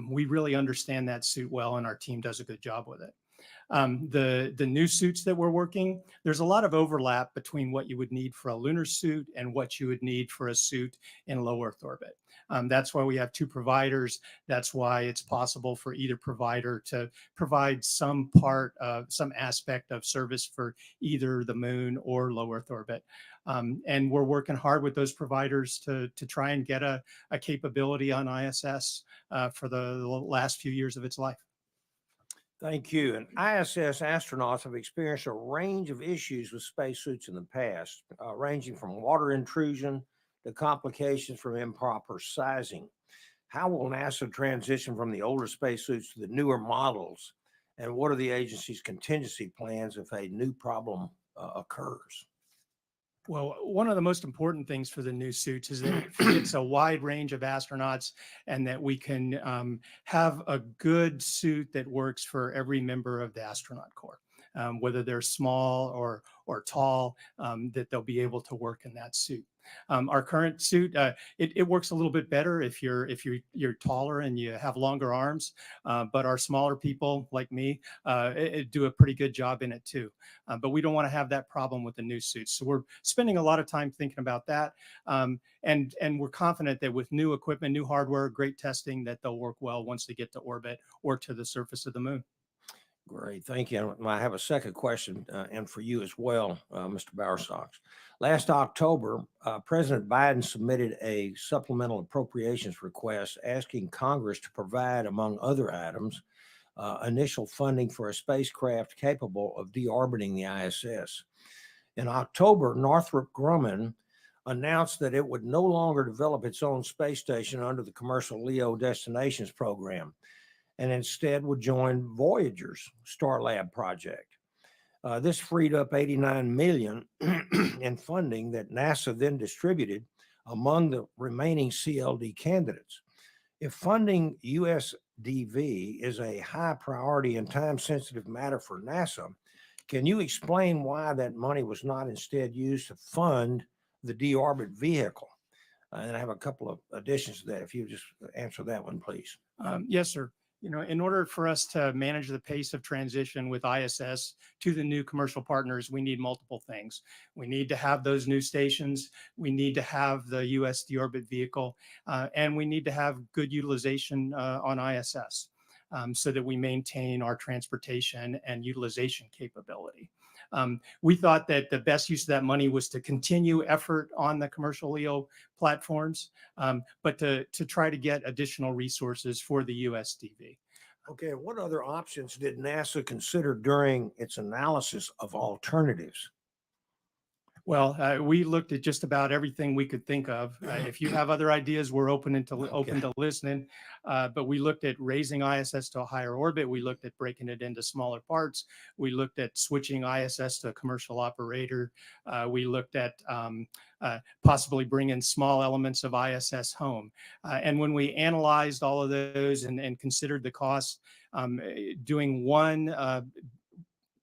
we really understand that suit well, and our team does a good job with it. The new suits that we're working, there's a lot of overlap between what you would need for a lunar suit and what you would need for a suit in low Earth orbit. That's why we have two providers. That's why it's possible for either provider to provide some part of some aspect of service for either the moon or low Earth orbit. And we're working hard with those providers to try and get a capability on ISS for the last few years of its life. Thank you. And ISS astronauts have experienced a range of issues with spacesuits in the past, ranging from water intrusion to complications from improper sizing. How will NASA transition from the older spacesuits to the newer models? And what are the agency's contingency plans if a new problem occurs? Well, one of the most important things for the new suits is that it fits a wide range of astronauts, and that we can have a good suit that works for every member of the astronaut corps, whether they're small or tall, that they'll be able to work in that suit. Our current suit, it works a little bit better if you're taller and you have longer arms, but our smaller people like me do a pretty good job in it too. But we don't want to have that problem with the new suits, so we're spending a lot of time thinking about that, and we're confident that with new equipment, new hardware, great testing, that they'll work well once they get to orbit or to the surface of the moon. Great, thank you. I have a second question, and for you as well, Mr. Bowersox. Last October, President Biden submitted a supplemental appropriations request asking Congress to provide, among other items, initial funding for a spacecraft capable of deorbiting the ISS. In October, Northrop Grumman announced that it would no longer develop its own space station under the commercial LEO Destinations program, and instead would join Voyager's Starlab project. This freed up $89 million in funding that NASA then distributed among the remaining CLD candidates. If funding USDV is a high priority and time-sensitive matter for NASA, can you explain why that money was not instead used to fund the deorbit vehicle? And I have a couple of additions to that. If you just answer that one, please. Yes, sir. In order for us to manage the pace of transition with ISS to the new commercial partners, we need multiple things. We need to have those new stations. We need to have the US deorbit vehicle, and we need to have good utilization on ISS so that we maintain our transportation and utilization capability. We thought that the best use of that money was to continue effort on the commercial LEO platforms, but to try to get additional resources for the USDV. Okay, what other options did NASA consider during its analysis of alternatives? Well, we looked at just about everything we could think of. If you have other ideas, we're open to listening. But we looked at raising ISS to a higher orbit. We looked at breaking it into smaller parts. We looked at switching ISS to a commercial operator. We looked at possibly bringing small elements of ISS home. And when we analyzed all of those and considered the cost, doing one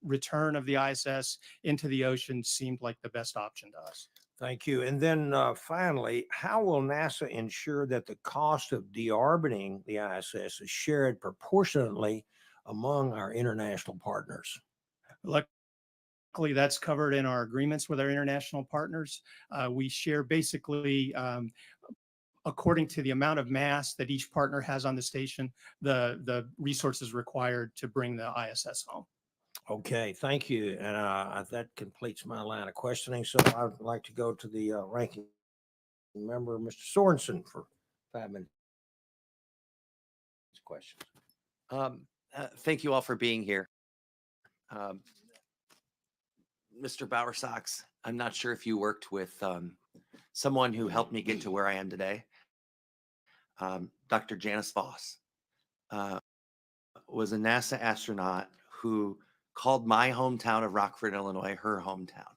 return of the ISS into the ocean seemed like the best option to us. Thank you. And then finally, how will NASA ensure that the cost of deorbiting the ISS is shared proportionately among our international partners? Luckily, that's covered in our agreements with our international partners. We share basically according to the amount of mass that each partner has on the station, the resources required to bring the ISS home. Okay, thank you. And that completes my line of questioning. So I'd like to go to the ranking member, Mr. Sorensen, for 5 minutes. Questions. Thank you all for being here. Mr. Bowersox, I'm not sure if you worked with someone who helped me get to where I am today. Dr. Janice Voss was a NASA astronaut who called my hometown of Rockford, Illinois, her hometown.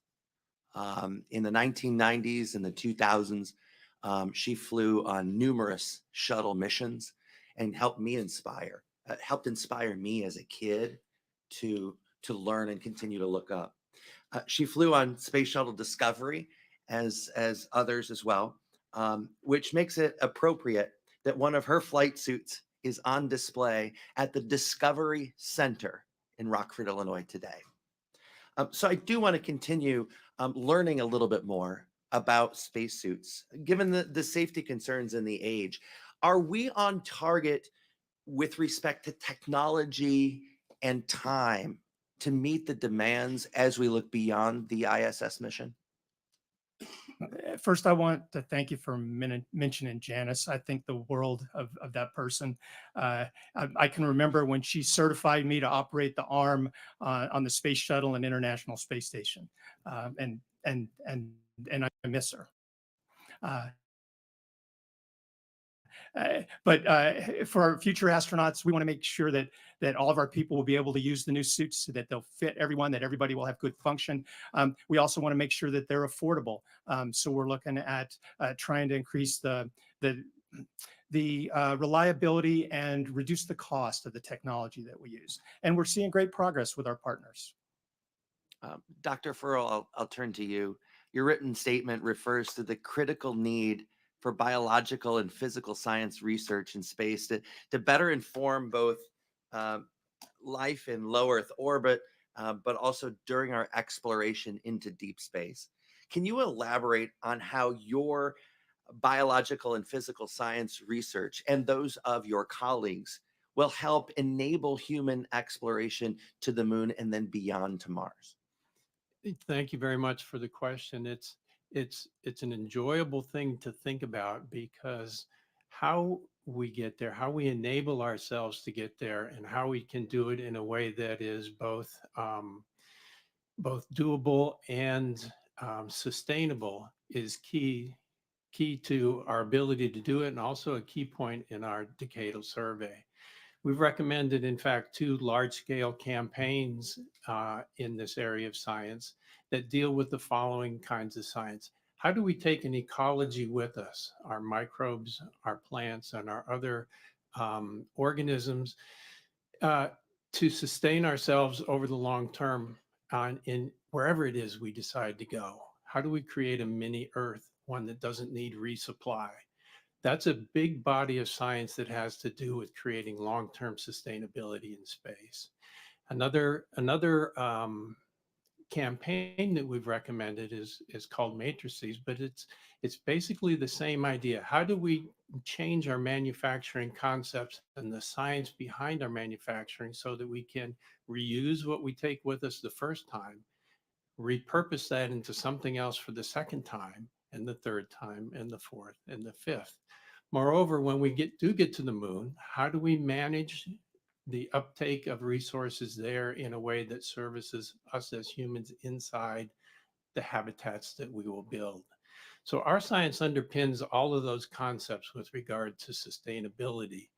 In the 1990s and the 2000s, she flew on numerous shuttle missions and helped inspire me as a kid to learn and continue to look up. She flew on Space Shuttle Discovery as others as well, which makes it appropriate that one of her flight suits is on display at the Discovery Center in Rockford, Illinois today. So I do want to continue learning a little bit more about spacesuits. Given the safety concerns and the age, are we on target with respect to technology and time to meet the demands as we look beyond the ISS mission? First, I want to thank you for mentioning Janice. I think the world of that person. I can remember when she certified me to operate the arm on the space shuttle and International Space Station, and I miss her. But for our future astronauts, we want to make sure that all of our people will be able to use the new suits, so that they'll fit everyone, that everybody will have good function. We also want to make sure that they're affordable. So we're looking at trying to increase the reliability and reduce the cost of the technology that we use. And we're seeing great progress with our partners. Dr. Furl, I'll turn to you. Your written statement refers to the critical need for biological and physical science research in space to better inform both life in low Earth orbit, but also during our exploration into deep space. Can you elaborate on how your biological and physical science research and those of your colleagues will help enable human exploration to the moon and then beyond to Mars? Thank you very much for the question. It's an enjoyable thing to think about, because how we get there, how we enable ourselves to get there, and how we can do it in a way that is both doable and sustainable is key to our ability to do it, and also a key point in our decadal survey. We've recommended, in fact, 2 large-scale campaigns in this area of science that deal with the following kinds of science. How do we take an ecology with us, our microbes, our plants, and our other organisms, to sustain ourselves over the long term in wherever it is we decide to go? How do we create a mini Earth, one that doesn't need resupply? That's a big body of science that has to do with creating long-term sustainability in space. Another campaign that we've recommended is called Matrices, but it's basically the same idea. How do we change our manufacturing concepts and the science behind our manufacturing so that we can reuse what we take with us the first time, repurpose that into something else for the second time, and the third time, and the fourth, and the fifth? Moreover, when we get to the moon, how do we manage the uptake of resources there in a way that services us as humans inside the habitats that we will build? So our science underpins all of those concepts with regard to sustainability,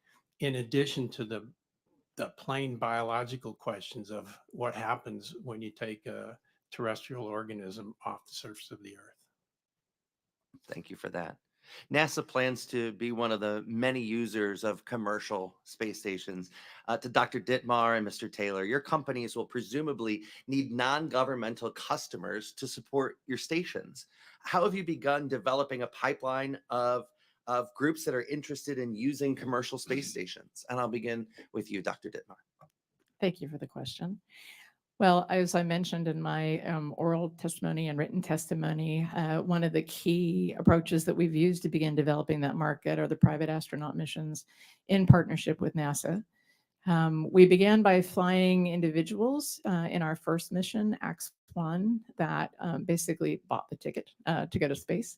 in addition to the plain biological questions of what happens when you take a terrestrial organism off the surface of the Earth. Thank you for that. NASA plans to be one of the many users of commercial space stations. To Dr. Dittmar and Mr. Taylor, your companies will presumably need non-governmental customers to support your stations. How have you begun developing a pipeline of groups that are interested in using commercial space stations? And I'll begin with you, Dr. Dittmar. Thank you for the question. Well, as I mentioned in my oral testimony and written testimony, one of the key approaches that we've used to begin developing that market are the private astronaut missions in partnership with NASA. We began by flying individuals in our first mission, AX-1, that basically bought the ticket to go to space.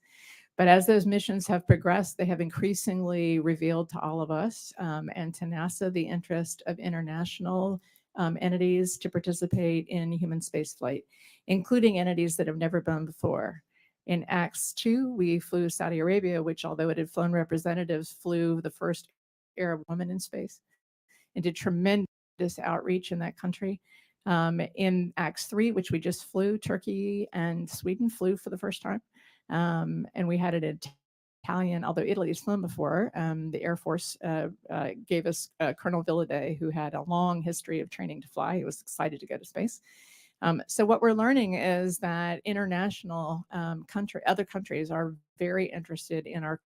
But as those missions have progressed, they have increasingly revealed to all of us and to NASA the interest of international entities to participate in human spaceflight, including entities that have never been before. In AX-2, we flew Saudi Arabia, which, although it had flown representatives, flew the first Arab woman in space and did tremendous outreach in that country. In AX-3, which we just flew, Turkey and Sweden flew for the first time. And we had an Italian, although Italy has flown before, the Air Force gave us Colonel Villadei, who had a long history of training to fly. He was excited to go to space. So what we're learning is that international other countries are very interested in our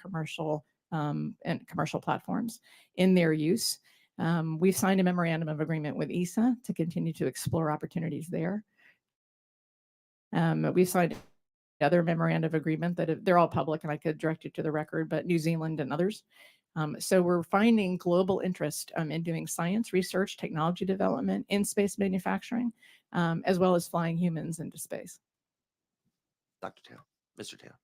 commercial and commercial platforms in their use. We've signed a memorandum of agreement with ESA to continue to explore opportunities there. We've signed other memorandum of agreement that they're all public, and I could direct you to the record, but New Zealand and others. So we're finding global interest in doing science, research, technology development in space manufacturing, as well as flying humans into space. Dr. Taylor, Mr. Taylor.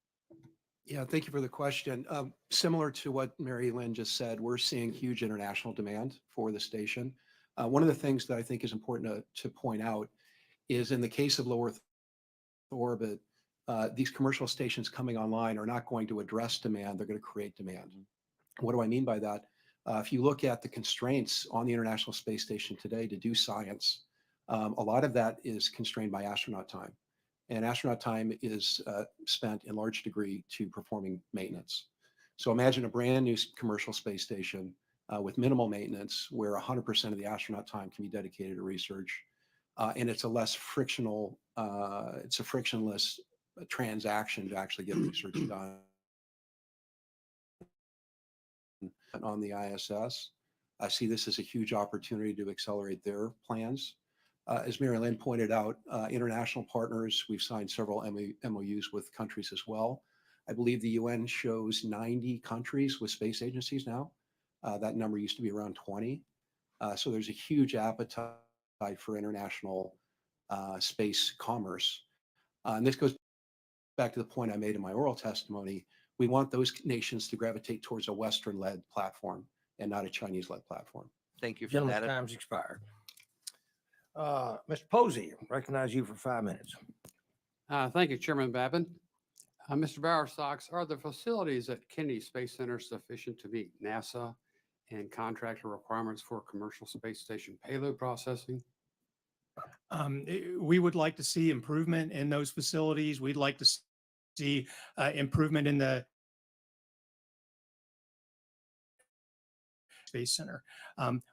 Yeah, thank you for the question. Similar to what Mary Lynn just said, we're seeing huge international demand for the station. One of the things that I think is important to point out is in the case of low Earth orbit, these commercial stations coming online are not going to address demand, they're going to create demand. What do I mean by that? If you look at the constraints on the International Space Station today to do science, a lot of that is constrained by astronaut time. And astronaut time is spent in large degree to performing maintenance. So imagine a brand new commercial space station with minimal maintenance where 100% of the astronaut time can be dedicated to research. And it's a less frictional, it's a frictionless transaction to actually get research done on the ISS. I see this as a huge opportunity to accelerate their plans. As Mary Lynn pointed out, international partners, we've signed several MOUs with countries as well. I believe the UN shows 90 countries with space agencies now. That number used to be around 20. So there's a huge appetite for international space commerce. And this goes back to the point I made in my oral testimony. We want those nations to gravitate towards a Western-led platform and not a Chinese-led platform. Thank you for Gentlemen's that. time's expired. Mr. Posey, recognize you for 5 minutes. Thank you, Chairman Babin. Mr. Bowersox, are the facilities at Kennedy Space Center sufficient to meet NASA and contractor requirements for commercial space station payload processing? We would like to see improvement in those facilities. We'd like to see improvement in the Space Center.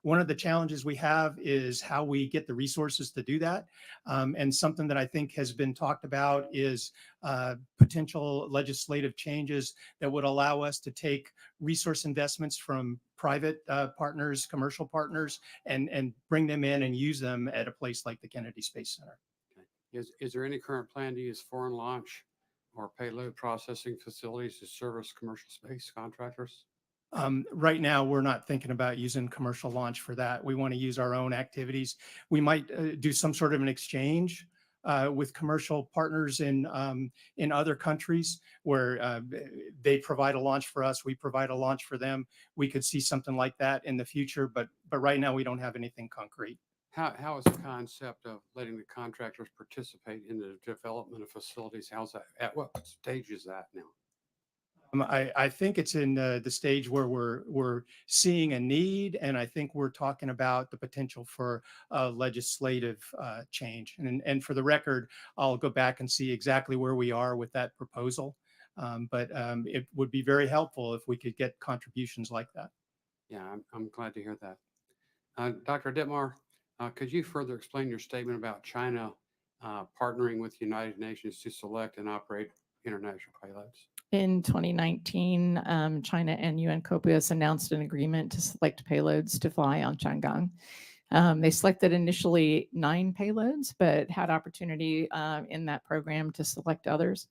One of the challenges we have is how we get the resources to do that. And something that I think has been talked about is potential legislative changes that would allow us to take resource investments from private partners, commercial partners, and bring them in and use them at a place like the Kennedy Space Center. Okay. Is there any current plan to use foreign launch or payload processing facilities to service commercial space contractors? Right now, we're not thinking about using commercial launch for that. We want to use our own activities. We might do some sort of an exchange with commercial partners in other countries where they provide a launch for us, we provide a launch for them. We could see something like that in the future, but right now we don't have anything concrete. How is the concept of letting the contractors participate in the development of facilities? How's that? At what stage is that now? I think it's in the stage where we're seeing a need, and I think we're talking about the potential for legislative change. And for the record, I'll go back and see exactly where we are with that proposal. But it would be very helpful if we could get contributions like that. Yeah, I'm glad to hear that. Dr. Dittmar, could you further explain your statement about China partnering with the United Nations to select and operate international payloads? In 2019, China and UN COPIUS announced an agreement to select payloads to fly on Chang'e. They selected initially 9 payloads, but had opportunity in that program to select others.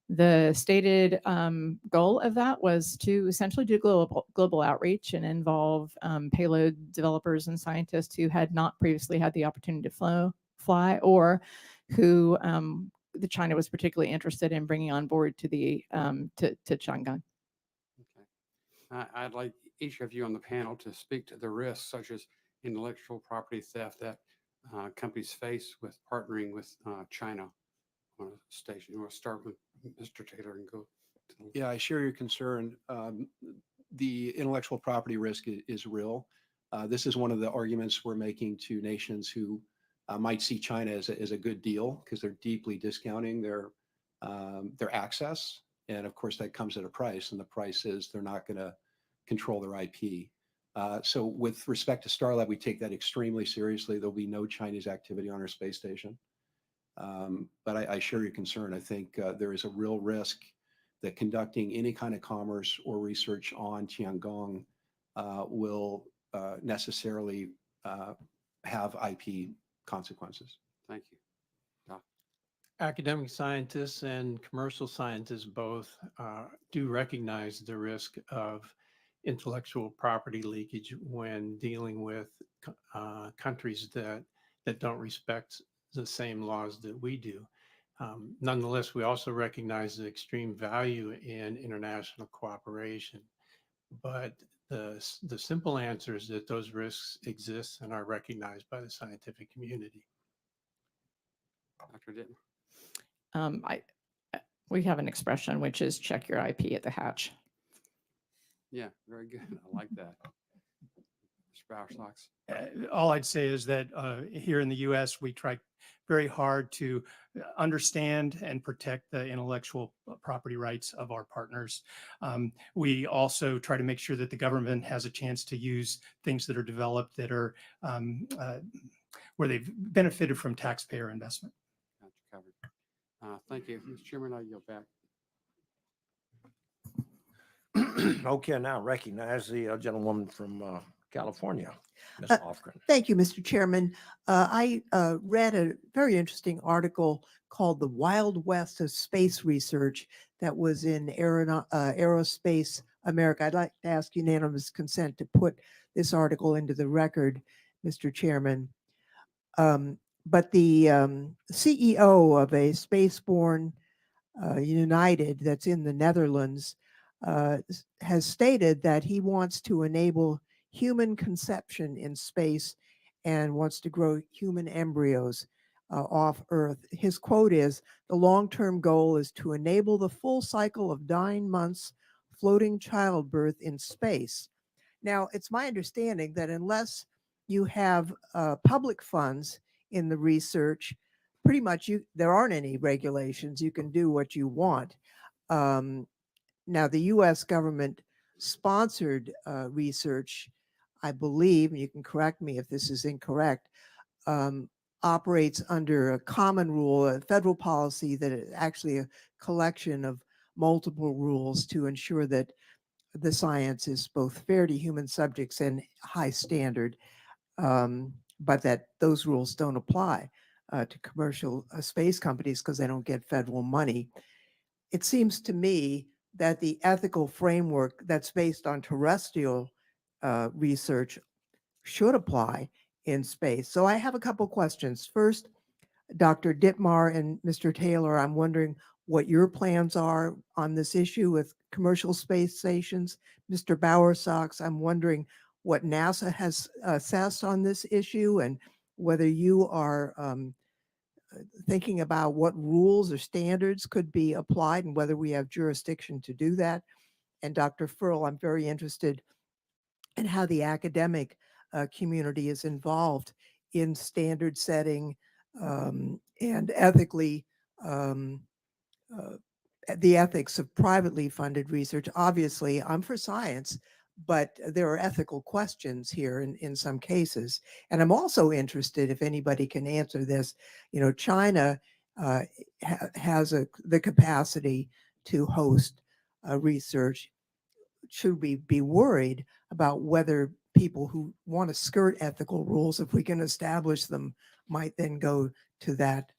The stated goal of that was to essentially do global outreach and involve payload developers and scientists who had not previously had the opportunity to fly, or who the China was particularly interested in bringing on board to the to Chang'e. Okay. I'd like each of you on the panel to speak to the risks such as intellectual property theft that companies face with partnering with China on a station. We'll start with Mr. Taylor and go to the Yeah, I share your concern. The intellectual property risk is real. This is one of the arguments we're making to nations who might see China as a good deal, because they're deeply discounting their access. And of course, that comes at a price, and the price is they're not going to control their IP. So with respect to Starlab, we take that extremely seriously. There'll be no Chinese activity on our space station. But I share your concern. I think there is a real risk that conducting any kind of commerce or research on Tiangong will necessarily have IP consequences. Thank you. Academic scientists and commercial scientists both do recognize the risk of intellectual property leakage when dealing with countries that don't respect the same laws that we do. Nonetheless, we also recognize the extreme value in international cooperation. But the simple answer is that those risks exist and are recognized by the scientific community. Dr. Dittmar. We have an expression which is check your IP at the hatch. Yeah, very good. I like that. Mr. Bowersox. All I'd say is that here in the U.S., we try very hard to understand and protect the intellectual property rights of our partners. We also try to make sure that the government has a chance to use things that are developed that are where they've benefited from taxpayer investment. Got you covered. Thank you. Mr. Chairman, I yield back. Okay, now recognize the gentlewoman from California, Ms. Lofgren. Thank you, Mr. Chairman. I read a very interesting article called The Wild West of Space Research that was in Aerospace America. I'd like to ask unanimous consent to put this article into the record, Mr. Chairman. But the CEO of a spaceborne United that's in the Netherlands has stated that he wants to enable human conception in space and wants to grow human embryos off Earth. His quote is, "The long-term goal is to enable the full cycle of 9 months floating childbirth in space." Now, it's my understanding that unless you have public funds in the research, pretty much there aren't any regulations. You can do what you want. Now, the U.S. government sponsored research, I believe, and you can correct me if this is incorrect, operates under a common rule, a federal policy that is actually a collection of multiple rules to ensure that the science is both fair to human subjects and high standard, but that those rules don't apply to commercial space companies because they don't get federal money. It seems to me that the ethical framework that's based on terrestrial research should apply in space. So I have a couple questions. First, Dr. Dittmar and Mr. Taylor, I'm wondering what your plans are on this issue with commercial space stations. Mr. Bowersox, I'm wondering what NASA has assessed on this issue and whether you are thinking about what rules or standards could be applied and whether we have jurisdiction to do that. And Dr. Furl, I'm very interested in how the academic community is involved in standard setting and ethically the ethics of privately funded research. Obviously, I'm for science, but there are ethical questions here in some cases. And I'm also interested, if anybody can answer this, China has the capacity to host research. Should we be worried about whether people who want to skirt ethical rules, if we can establish them, might then go to that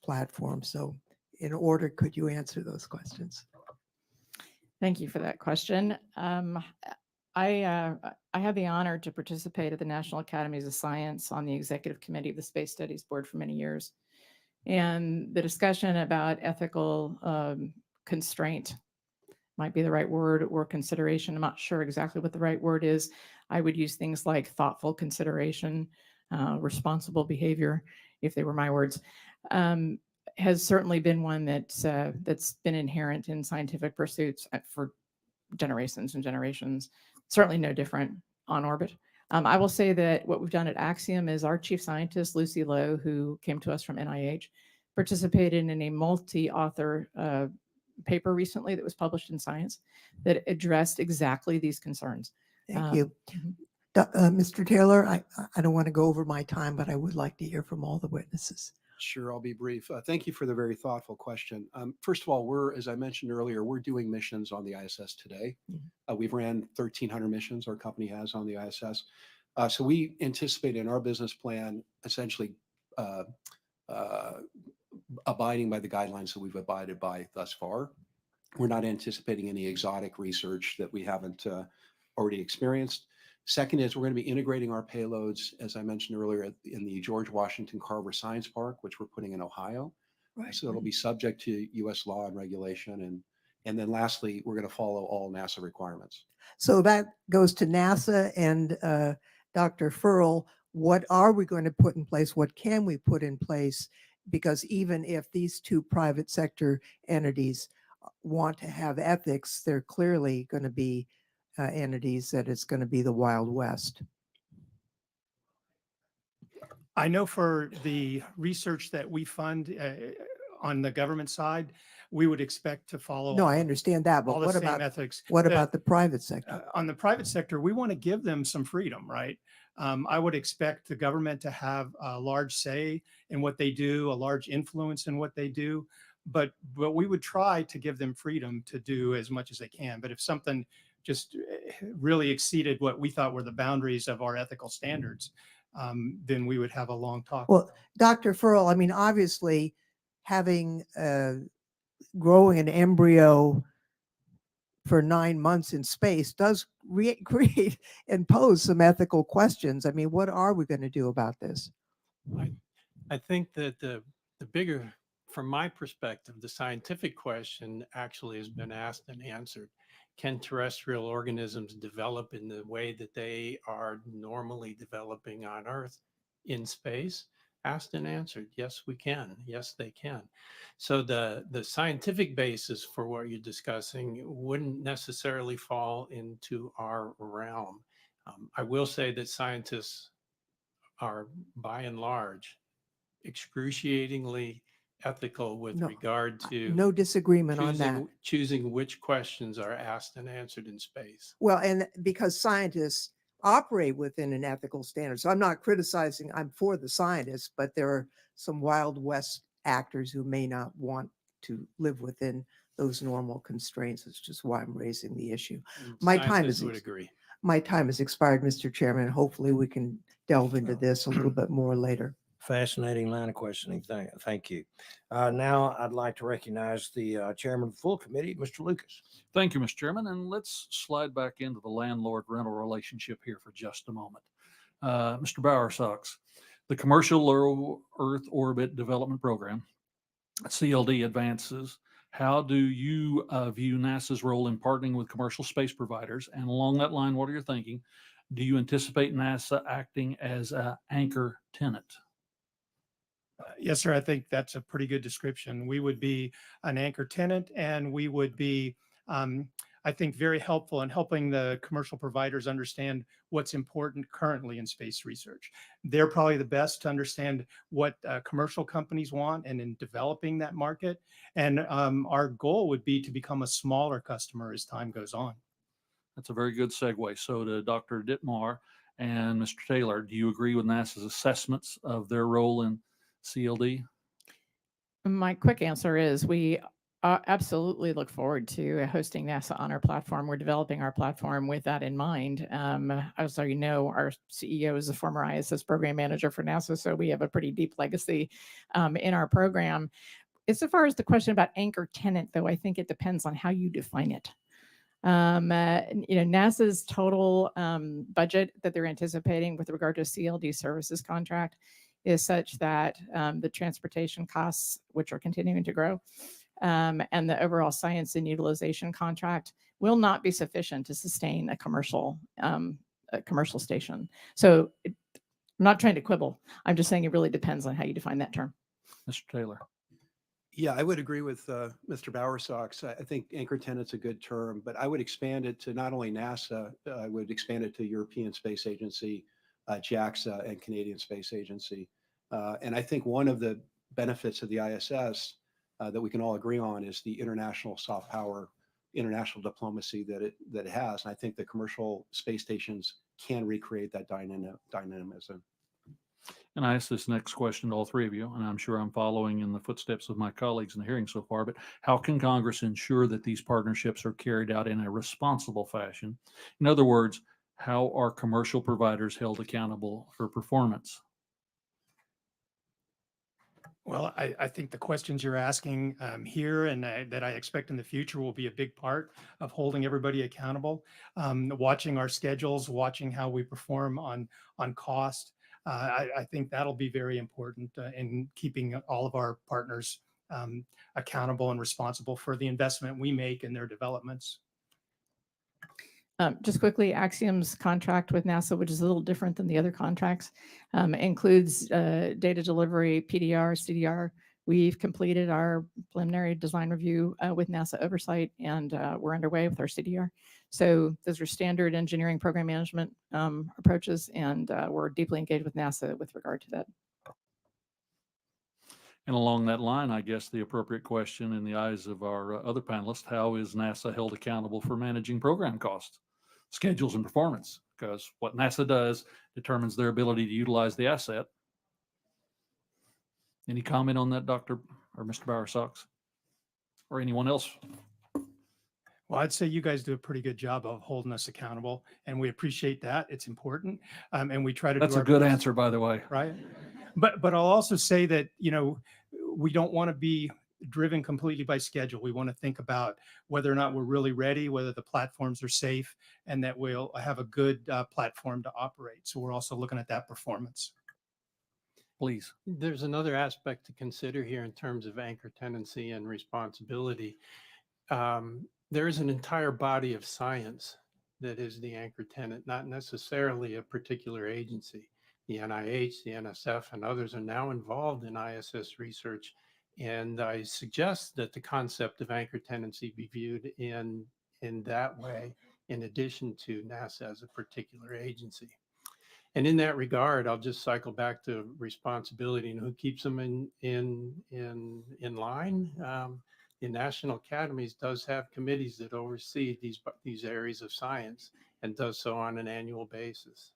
platform? So in order, could you answer those questions? Thank you for that question. I had the honor to participate at the National Academies of Science on the executive committee of the Space Studies Board for many years. And the discussion about ethical constraint might be the right word, or consideration. I'm not sure exactly what the right word is. I would use things like thoughtful consideration, responsible behavior, if they were my words. Has certainly been one that's been inherent in scientific pursuits for generations and generations. Certainly no different on orbit. I will say that what we've done at Axiom is our chief scientist, Lucy Lowe, who came to us from NIH, participated in a multi-author paper recently that was published in Science that addressed exactly these concerns. Thank you. Mhm. Mr. Taylor, I don't want to go over my time, but I would like to hear from all the witnesses. Sure, I'll be brief. Thank you for the very thoughtful question. First of all, as I mentioned earlier, we're doing missions on the ISS today. We've ran 1,300 missions our company has on the ISS. So we anticipate in our business plan essentially abiding by the guidelines that we've abided by thus far. We're not anticipating any exotic research that we haven't already experienced. Second is we're going to be integrating our payloads, as I mentioned earlier, in the George Washington Carver Science Park, which we're putting in Ohio. Right. So it'll be subject to U.S. law and regulation. And then lastly, we're going to follow all NASA requirements. So that goes to NASA and Dr. Furl. What are we going to put in place? What can we put in place? Because even if these two private sector entities want to have ethics, they're clearly going to be entities that it's going to be the Wild West. I know for the research that we fund on the government side, we would expect to follow. No, I understand that, but what about ethics? What about the private sector? On the private sector, we want to give them some freedom, right? I would expect the government to have a large say in what they do, a large influence in what they do, but we would try to give them freedom to do as much as they can. But if something just really exceeded what we thought were the boundaries of our ethical standards, then we would have a long talk. Well, Dr. Furl, I mean, obviously, having growing an embryo for 9 months in space does create and pose some ethical questions. I mean, what are we going to do about this? I think that the bigger, from my perspective, the scientific question actually has been asked and answered. Can terrestrial organisms develop in the way that they are normally developing on Earth in space? Asked and answered. Yes, we can. Yes, they can. So the scientific basis for what you're discussing wouldn't necessarily fall into our realm. I will say that scientists are, by and large, excruciatingly ethical with regard to no disagreement on that. Choosing which questions are asked and answered in space. Well, and because scientists operate within an ethical standard. So I'm not criticizing, I'm for the scientists, but there are some Wild West actors who may not want to live within those normal constraints. It's just why I'm raising the issue. My time is expired, Mr. Chairman. Hopefully we can delve into this a little bit more later. Fascinating line of questioning. Thank you. Now I'd like to recognize the chairman of the full committee, Mr. Lucas. Thank you, Mr. Chairman. And let's slide back into the landlord-rental relationship here for just a moment. Mr. Bowersox, the Commercial Low Earth Orbit Development Program, CLD, advances. How do you view NASA's role in partnering with commercial space providers? And along that line, what are you thinking? Do you anticipate NASA acting as an anchor tenant? Yes, sir. I think that's a pretty good description. We would be an anchor tenant, and we would be I think very helpful in helping the commercial providers understand what's important currently in space research. They're probably the best to understand what commercial companies want and in developing that market. And our goal would be to become a smaller customer as time goes on. That's a very good segue. So to Dr. Dittmar and Mr. Taylor, do you agree with NASA's assessments of their role in CLD? My quick answer is we absolutely look forward to hosting NASA on our platform. We're developing our platform with that in mind. As you know, our CEO is a former ISS program manager for NASA, so we have a pretty deep legacy in our program. As far as the question about anchor tenant, though, I think it depends on how you define it. NASA's total budget that they're anticipating with regard to CLD services contract is such that the transportation costs, which are continuing to grow, and the overall science and utilization contract will not be sufficient to sustain a commercial station. So I'm not trying to quibble. I'm just saying it really depends on how you define that term. Mr. Taylor. Yeah, I would agree with Mr. Bowersox. I think anchor tenant's a good term, but I would expand it to not only NASA, I would expand it to European Space Agency, JAXA, and Canadian Space Agency. And I think one of the benefits of the ISS that we can all agree on is the international soft power, international diplomacy that it has. And I think the commercial space stations can recreate that dynamism. And I ask this next question to all three of you, and I'm sure I'm following in the footsteps of my colleagues in the hearing so far, but how can Congress ensure that these partnerships are carried out in a responsible fashion? In other words, how are commercial providers held accountable for performance? Well, I think the questions you're asking here and that I expect in the future will be a big part of holding everybody accountable, watching our schedules, watching how we perform on cost. I think that'll be very important in keeping all of our partners accountable and responsible for the investment we make in their developments. Just quickly, Axiom's contract with NASA, which is a little different than the other contracts, includes data delivery, PDR, CDR. We've completed our preliminary design review with NASA oversight, and we're underway with our CDR. So those are standard engineering program management approaches, and we're deeply engaged with NASA with regard to that. And along that line, I guess the appropriate question in the eyes of our other panelists, how is NASA held accountable for managing program costs, schedules, and performance? Because what NASA does determines their ability to utilize the asset. Any comment on that, Dr. or Mr. Bowersox, or anyone else? Well, I'd say you guys do a pretty good job of holding us accountable, and we appreciate that. It's important, and we try to. That's do a our good best, answer, by the way. right? But I'll also say that we don't want to be driven completely by schedule. We want to think about whether or not we're really ready, whether the platforms are safe, and that we'll have a good platform to operate. So we're also looking at that performance. Please. There's another aspect to consider here in terms of anchor tenancy and responsibility. There is an entire body of science that is the anchor tenant, not necessarily a particular agency. The NIH, the NSF, and others are now involved in ISS research. And I suggest that the concept of anchor tenancy be viewed in that way, in addition to NASA as a particular agency. And in that regard, I'll just cycle back to responsibility and who keeps them in line. The National Academies does have committees that oversee these areas of science and does so on an annual basis.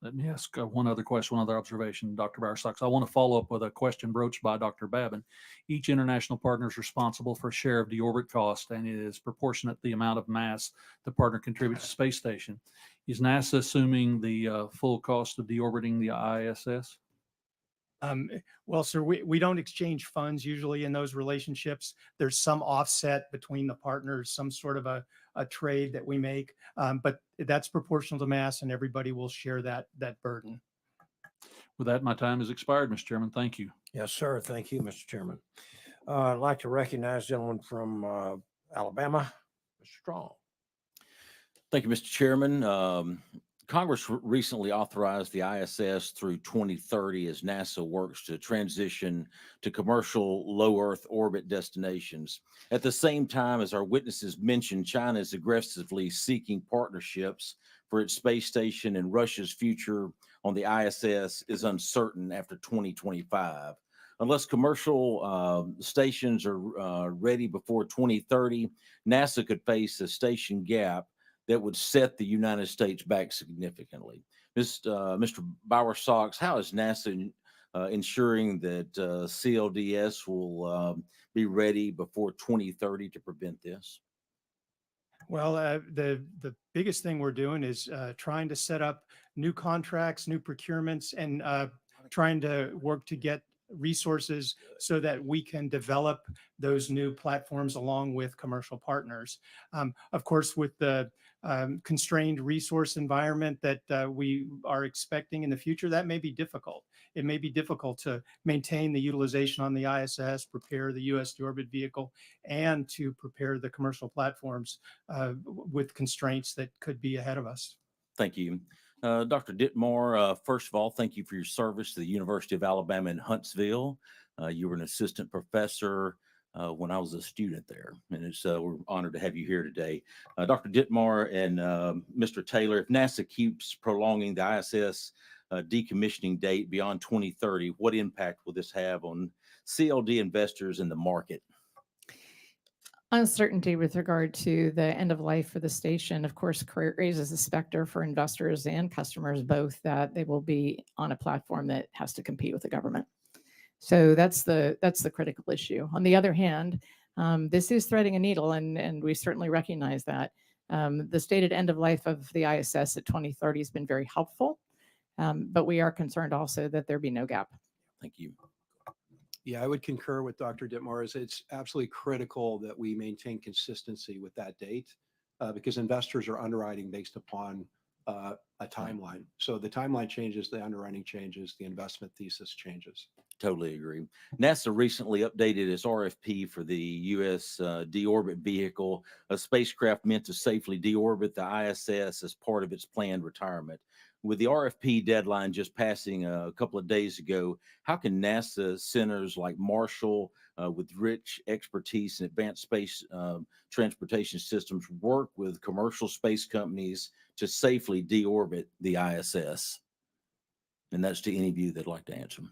Let me ask one other question, one other observation, Dr. Bowersox. I want to follow up with a question broached by Dr. Babin. Each international partner is responsible for a share of deorbit cost and is proportionate to the amount of mass the partner contributes to the space station. Is NASA assuming the full cost of deorbiting the ISS? Well, sir, we don't exchange funds usually in those relationships. There's some offset between the partners, some sort of a trade that we make, but that's proportional to mass, and everybody will share that burden. With that, my time has expired, Mr. Chairman. Thank you. Yes, sir. Thank you, Mr. Chairman. I'd like to recognize the gentleman from Alabama, Mr. Strong. Thank you, Mr. Chairman. Congress recently authorized the ISS through 2030 as NASA works to transition to commercial low Earth orbit destinations. At the same time, as our witnesses mentioned, China is aggressively seeking partnerships for its space station, and Russia's future on the ISS is uncertain after 2025. Unless commercial stations are ready before 2030, NASA could face a station gap that would set the United States back significantly. Mr. Bowersox, how is NASA ensuring that CLDS will be ready before 2030 to prevent this? Well, the biggest thing we're doing is trying to set up new contracts, new procurements, and trying to work to get resources so that we can develop those new platforms along with commercial partners. Of course, with the constrained resource environment that we are expecting in the future, that may be difficult. It may be difficult to maintain the utilization on the ISS, prepare the U.S. deorbit vehicle, and to prepare the commercial platforms with constraints that could be ahead of us. Thank you. Dr. Dittmar, first of all, thank you for your service to the University of Alabama in Huntsville. You were an assistant professor when I was a student there, and we're honored to have you here today. Dr. Dittmar and Mr. Taylor, if NASA keeps prolonging the ISS decommissioning date beyond 2030, what impact will this have on CLD investors in the market? Uncertainty with regard to the end of life for the station, of course, raises a specter for investors and customers both, that they will be on a platform that has to compete with the government. So that's the critical issue. On the other hand, this is threading a needle, and we certainly recognize that. The stated end of life of the ISS at 2030 has been very helpful, but we are concerned also that there be no gap. Thank you. Yeah, I would concur with Dr. Dittmar. It's absolutely critical that we maintain consistency with that date because investors are underwriting based upon a timeline. So the timeline changes, the underwriting changes, the investment thesis changes. Totally agree. NASA recently updated its RFP for the U.S. deorbit vehicle, a spacecraft meant to safely deorbit the ISS as part of its planned retirement. With the RFP deadline just passing a couple of days ago, how can NASA centers like Marshall, with rich expertise in advanced space transportation systems, work with commercial space companies to safely deorbit the ISS? And that's to any of you that'd like to answer.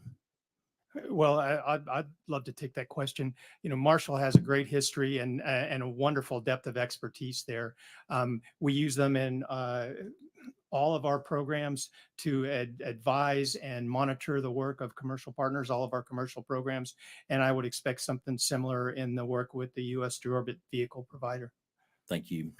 Well, I'd love to take that question. You know, Marshall has a great history and a wonderful depth of expertise there. We use them in all of our programs to advise and monitor the work of commercial partners, all of our commercial programs. And I would expect something similar in the work with the U.S. deorbit vehicle provider. Thank you.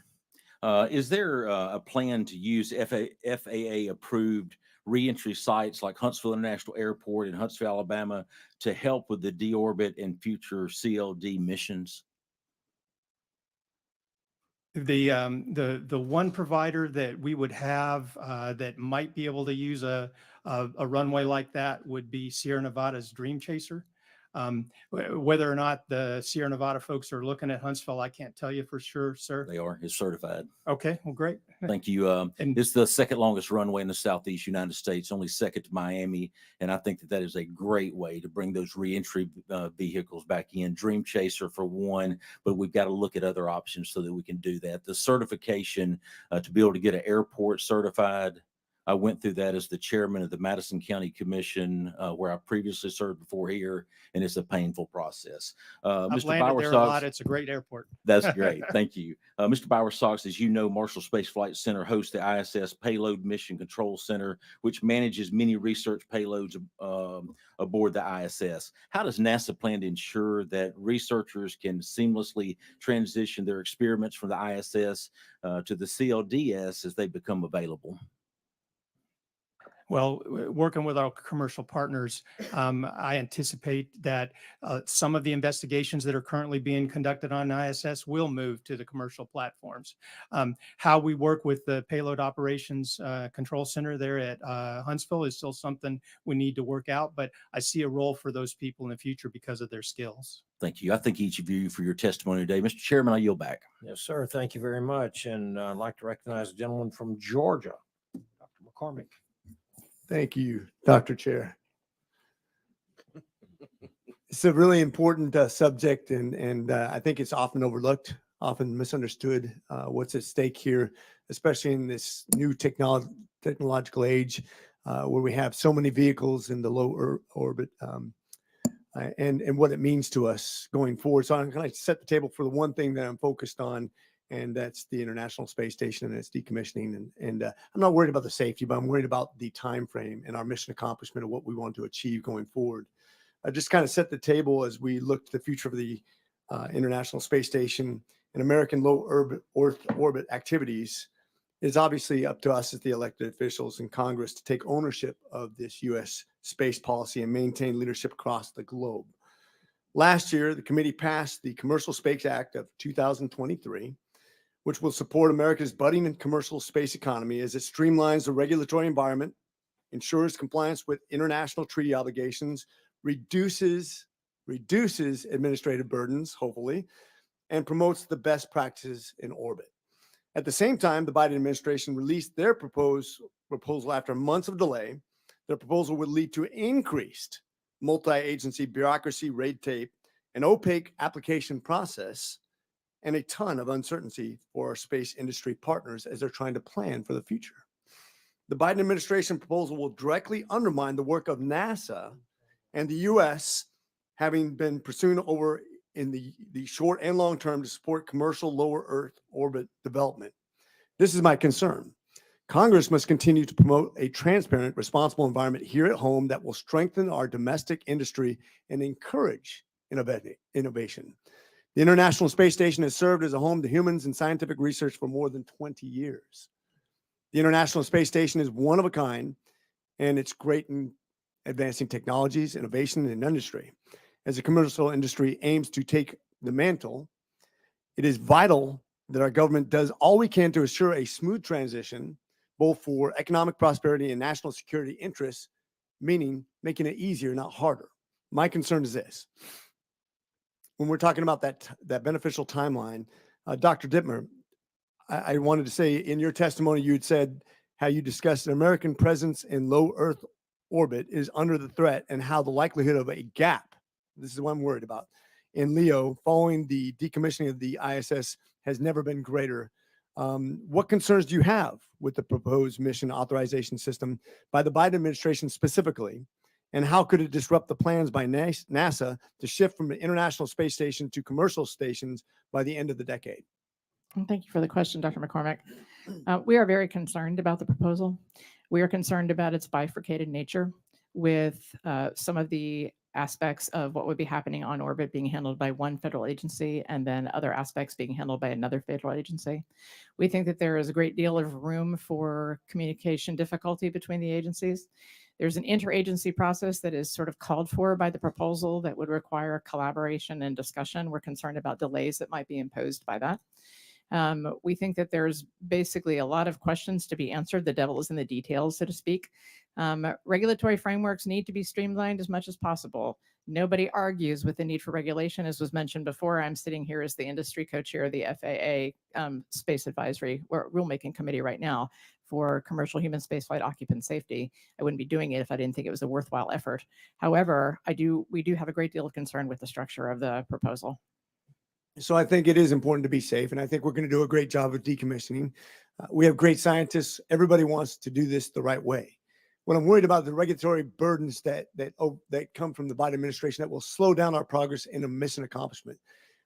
Is there a plan to use FAA approved reentry sites like Huntsville International Airport in Huntsville, Alabama, to help with the deorbit and future CLD missions? The one provider that we would have that might be able to use a runway like that would be Sierra Nevada's Dream Chaser. Whether or not the Sierra Nevada folks are looking at Huntsville, I can't tell you for sure, sir. They are. It's certified. Okay, well, great. Thank you. And it's the second longest runway in the Southeast United States, only second to Miami. And I think that is a great way to bring those reentry vehicles back in. Dream Chaser for one, but we've got to look at other options so that we can do that. The certification to be able to get an airport certified, I went through that as the chairman of the Madison County Commission, where I previously served before here, and it's a painful process. I've Mr. landed there a lot. Bowersox, It's a great airport. that's great. Thank you. Mr. Bowersox, as you know, Marshall Space Flight Center hosts the ISS Payload Mission Control Center, which manages many research payloads aboard the ISS. How does NASA plan to ensure that researchers can seamlessly transition their experiments from the ISS to the CLDS as they become available? Well, working with our commercial partners, I anticipate that some of the investigations that are currently being conducted on ISS will move to the commercial platforms. How we work with the Payload Operations Control Center there at Huntsville is still something we need to work out, but I see a role for those people in the future because of their skills. Thank you. I thank each of you for your testimony today. Mr. Chairman, I yield back. Yes, sir. Thank you very much. And I'd like to recognize a gentleman from Georgia, Dr. McCormick. Thank you, Dr. Chair. It's a really important subject, and I think it's often overlooked, often misunderstood what's at stake here, especially in this new technological age where we have so many vehicles in the low orbit and what it means to us going forward. So I'm going to set the table for the one thing that I'm focused on, and that's the International Space Station and its decommissioning. And I'm not worried about the safety, but I'm worried about the time frame and our mission accomplishment of what we want to achieve going forward. I just kind of set the table as we look to the future of the International Space Station and American low Earth orbit activities. It's obviously up to us as the elected officials in Congress to take ownership of this U.S. space policy and maintain leadership across the globe. Last year, the committee passed the Commercial Space Act of 2023, which will support America's budding and commercial space economy as it streamlines the regulatory environment, ensures compliance with international treaty obligations, reduces administrative burdens, hopefully, and promotes the best practices in orbit. At the same time, the Biden administration released their proposal after months of delay. Their proposal would lead to increased multi-agency bureaucracy, red tape, an opaque application process, and a ton of uncertainty for our space industry partners as they're trying to plan for the future. The Biden administration proposal will directly undermine the work of NASA and the U.S. having been pursuing over in the short and long term to support commercial lower Earth orbit development. This is my concern. Congress must continue to promote a transparent, responsible environment here at home that will strengthen our domestic industry and encourage innovation. The International Space Station has served as a home to humans and scientific research for more than 20 years. The International Space Station is one of a kind, and it's great in advancing technologies, innovation, and industry. As the commercial industry aims to take the mantle, it is vital that our government does all we can to assure a smooth transition, both for economic prosperity and national security interests, meaning making it easier, not harder. My concern is this. When we're talking about that beneficial timeline, Dr. Dittmer, I wanted to say in your testimony, you had said how you discussed an American presence in low Earth orbit is under the threat and how the likelihood of a gap, this is what I'm worried about, in LEO following the decommissioning of the ISS has never been greater. What concerns do you have with the proposed mission authorization system by the Biden administration specifically? And how could it disrupt the plans by NASA to shift from the International Space Station to commercial stations by the end of the decade? Thank you for the question, Dr. McCormick. We are very concerned about the proposal. We are concerned about its bifurcated nature with some of the aspects of what would be happening on orbit being handled by one federal agency and then other aspects being handled by another federal agency. We think that there is a great deal of room for communication difficulty between the agencies. There's an interagency process that is sort of called for by the proposal that would require collaboration and discussion. We're concerned about delays that might be imposed by that. We think that there's basically a lot of questions to be answered. The devil is in the details, so to speak. Regulatory frameworks need to be streamlined as much as possible. Nobody argues with the need for regulation. As was mentioned before, I'm sitting here as the industry co-chair of the FAA Space Advisory Rulemaking Committee right now for commercial human spaceflight occupant safety. I wouldn't be doing it if I didn't think it was a worthwhile effort. However, we do have a great deal of concern with the structure of the proposal. So I think it is important to be safe, and I think we're going to do a great job of decommissioning. We have great scientists. Everybody wants to do this the right way. What I'm worried about the regulatory burdens that come from the Biden administration that will slow down our progress in a mission accomplishment.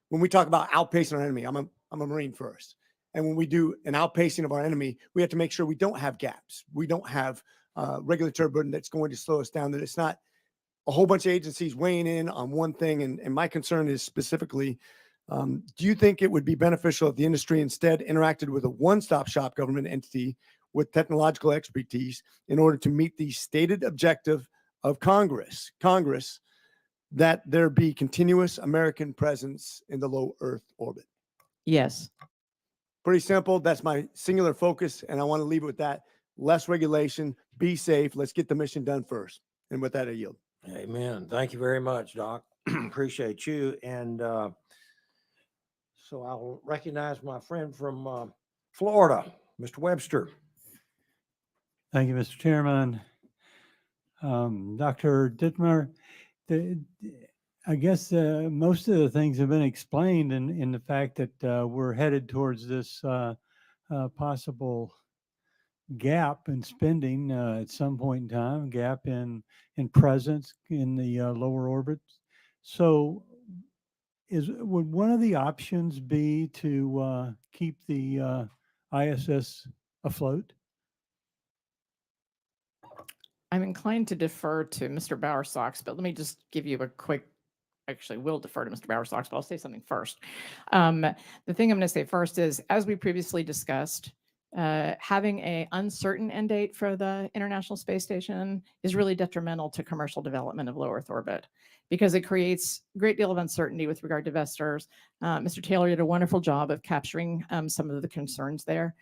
When we talk about outpacing our enemy, I'm a Marine first. And when we do an outpacing of our enemy, we have to make sure we don't have gaps. We don't have regulatory burden that's going to slow us down, that it's not a whole bunch of agencies weighing in on one thing. And my concern is specifically, do you think it would be beneficial if the industry instead interacted with a one-stop shop government entity with technological expertise in order to meet the stated objective of Congress that there be continuous American presence in the low Earth orbit? Yes. Pretty simple. That's my singular focus, and I want to leave it with that. Less regulation, be safe. Let's get the mission done first. And with that, I yield. Amen. Thank you very much, Doc. Appreciate you. And so I'll recognize my friend from Florida, Mr. Webster. Thank you, Mr. Chairman. Dr. Dittmer, I guess most of the things have been explained in the fact that we're headed towards this possible gap in spending at some point in time, gap in presence in the lower orbits. So would one of the options be to keep the ISS afloat? I'm inclined to defer to Mr. Bowersox, but let me just give you a quick, actually will defer to Mr. Bowersox, but I'll say something first. The thing I'm going to say first is, as we previously discussed, having an uncertain end date for the International Space Station is really detrimental to commercial development of low Earth orbit because it creates a great deal of uncertainty with regard to investors. Mr. Taylor did a wonderful job of capturing some of the concerns there.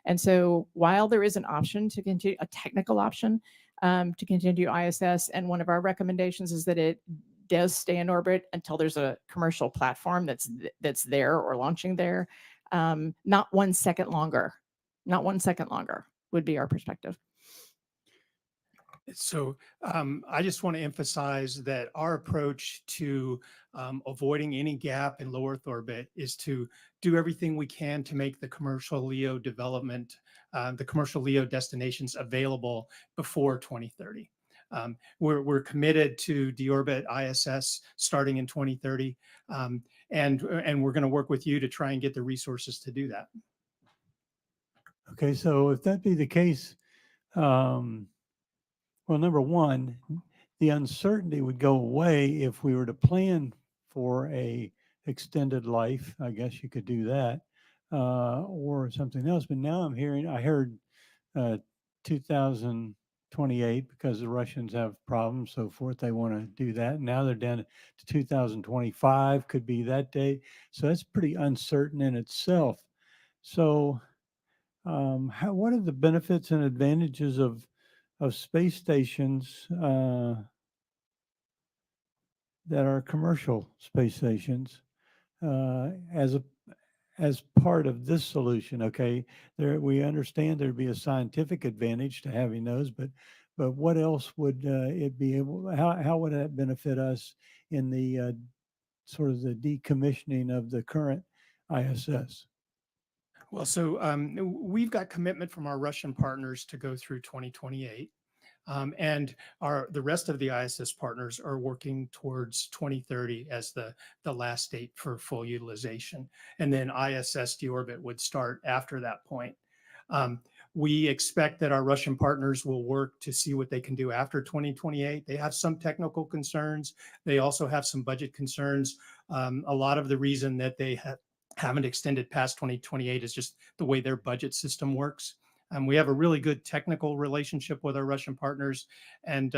And so while there is an option to continue, a technical option to continue ISS, and one of our recommendations is that it does stay in orbit until there's a commercial platform that's there or launching there, not 1 second longer. Not 1 second longer would be our perspective. So I just want to emphasize that our approach to avoiding any gap in low Earth orbit is to do everything we can to make the commercial LEO development, the commercial LEO destinations available before 2030. We're committed to deorbit ISS starting in 2030, and we're going to work with you to try and get the resources to do that. Okay, so if that be the case, well, number one, the uncertainty would go away if we were to plan for a extended life. I guess you could do that, or something else. But now I heard 2028 because the Russians have problems, so forth. They want to do that. Now they're down to 2025, could be that date. So that's pretty uncertain in itself. So what are the benefits and advantages of space stations that are commercial space stations as part of this solution? Okay, we understand there'd be a scientific advantage to having those, but what else would it be able? How would that benefit us in the sort of the decommissioning of the current ISS? Well, so we've got commitment from our Russian partners to go through 2028. And the rest of the ISS partners are working towards 2030 as the last date for full utilization. And then ISS deorbit would start after that point. We expect that our Russian partners will work to see what they can do after 2028. They have some technical concerns. They also have some budget concerns. A lot of the reason that they haven't extended past 2028 is just the way their budget system works. We have a really good technical relationship with our Russian partners, and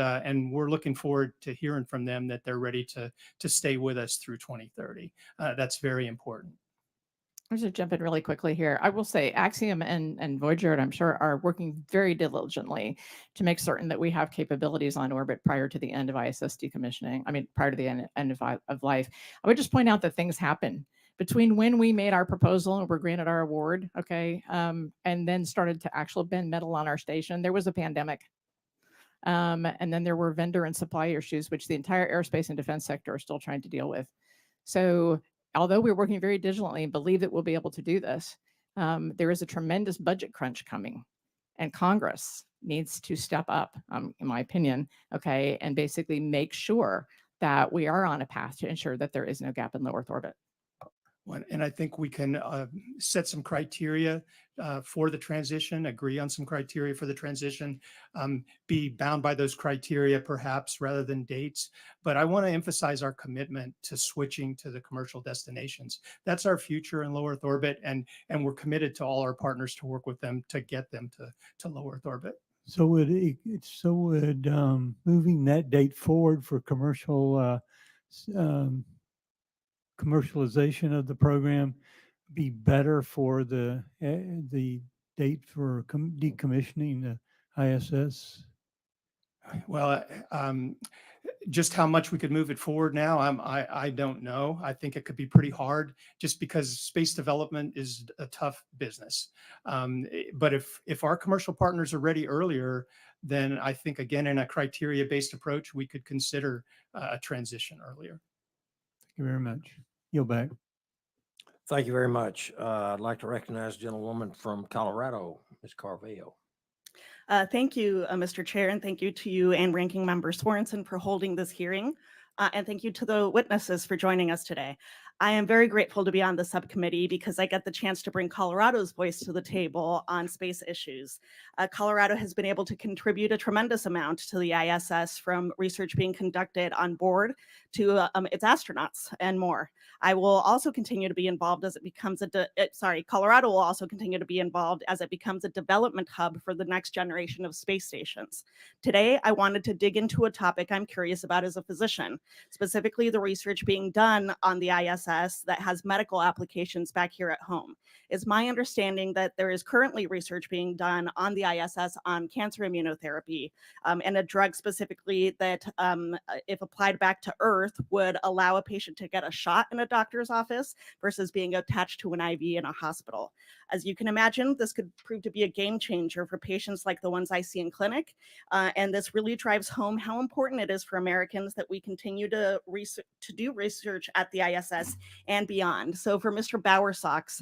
we're looking forward to hearing from them that they're ready to stay with us through 2030. That's very important. I'm just jump in really quickly here. I will say Axiom and Voyager, and I'm sure, are working very diligently to make certain that we have capabilities on orbit prior to the end of ISS decommissioning. I mean, prior to the end of life. I would just point out that things happen between when we made our proposal and were granted our award, okay, and then started to actually bend metal on our station. There was a pandemic. And then there were vendor and supply issues, which the entire aerospace and defense sector are still trying to deal with. So although we're working very diligently and believe that we'll be able to do this, there is a tremendous budget crunch coming, and Congress needs to step up, in my opinion, okay, and basically make sure that we are on a path to ensure that there is no gap in low Earth orbit. And I think we can set some criteria for the transition, agree on some criteria for the transition, be bound by those criteria perhaps rather than dates. But I want to emphasize our commitment to switching to the commercial destinations. That's our future in low Earth orbit, and we're committed to all our partners to work with them to get them to low Earth orbit. So would moving that date forward for commercialization of the program be better for the date for decommissioning the ISS? Well, just how much we could move it forward now, I don't know. I think it could be pretty hard just because space development is a tough business. But if our commercial partners are ready earlier, then I think, again, in a criteria-based approach, we could consider a transition earlier. Thank you very much. Yield back. Thank you very much. I'd like to recognize the gentlewoman from Colorado, Ms. Carvalho. Thank you, Mr. Chair, and thank you to you and Ranking Member Sorensen for holding this hearing. And thank you to the witnesses for joining us today. I am very grateful to be on the subcommittee because I get the chance to bring Colorado's voice to the table on space issues. Colorado has been able to contribute a tremendous amount to the ISS, from research being conducted on board to its astronauts and more. I will also continue to be involved as it becomes Colorado will also continue to be involved as it becomes a development hub for the next generation of space stations. Today, I wanted to dig into a topic I'm curious about as a physician, specifically the research being done on the ISS that has medical applications back here at home. It's my understanding that there is currently research being done on the ISS on cancer immunotherapy, and a drug specifically that, if applied back to Earth, would allow a patient to get a shot in a doctor's office versus being attached to an IV in a hospital. As you can imagine, this could prove to be a game changer for patients like the ones I see in clinic. And this really drives home how important it is for Americans that we continue to do research at the ISS and beyond. So for Mr. Bowersox,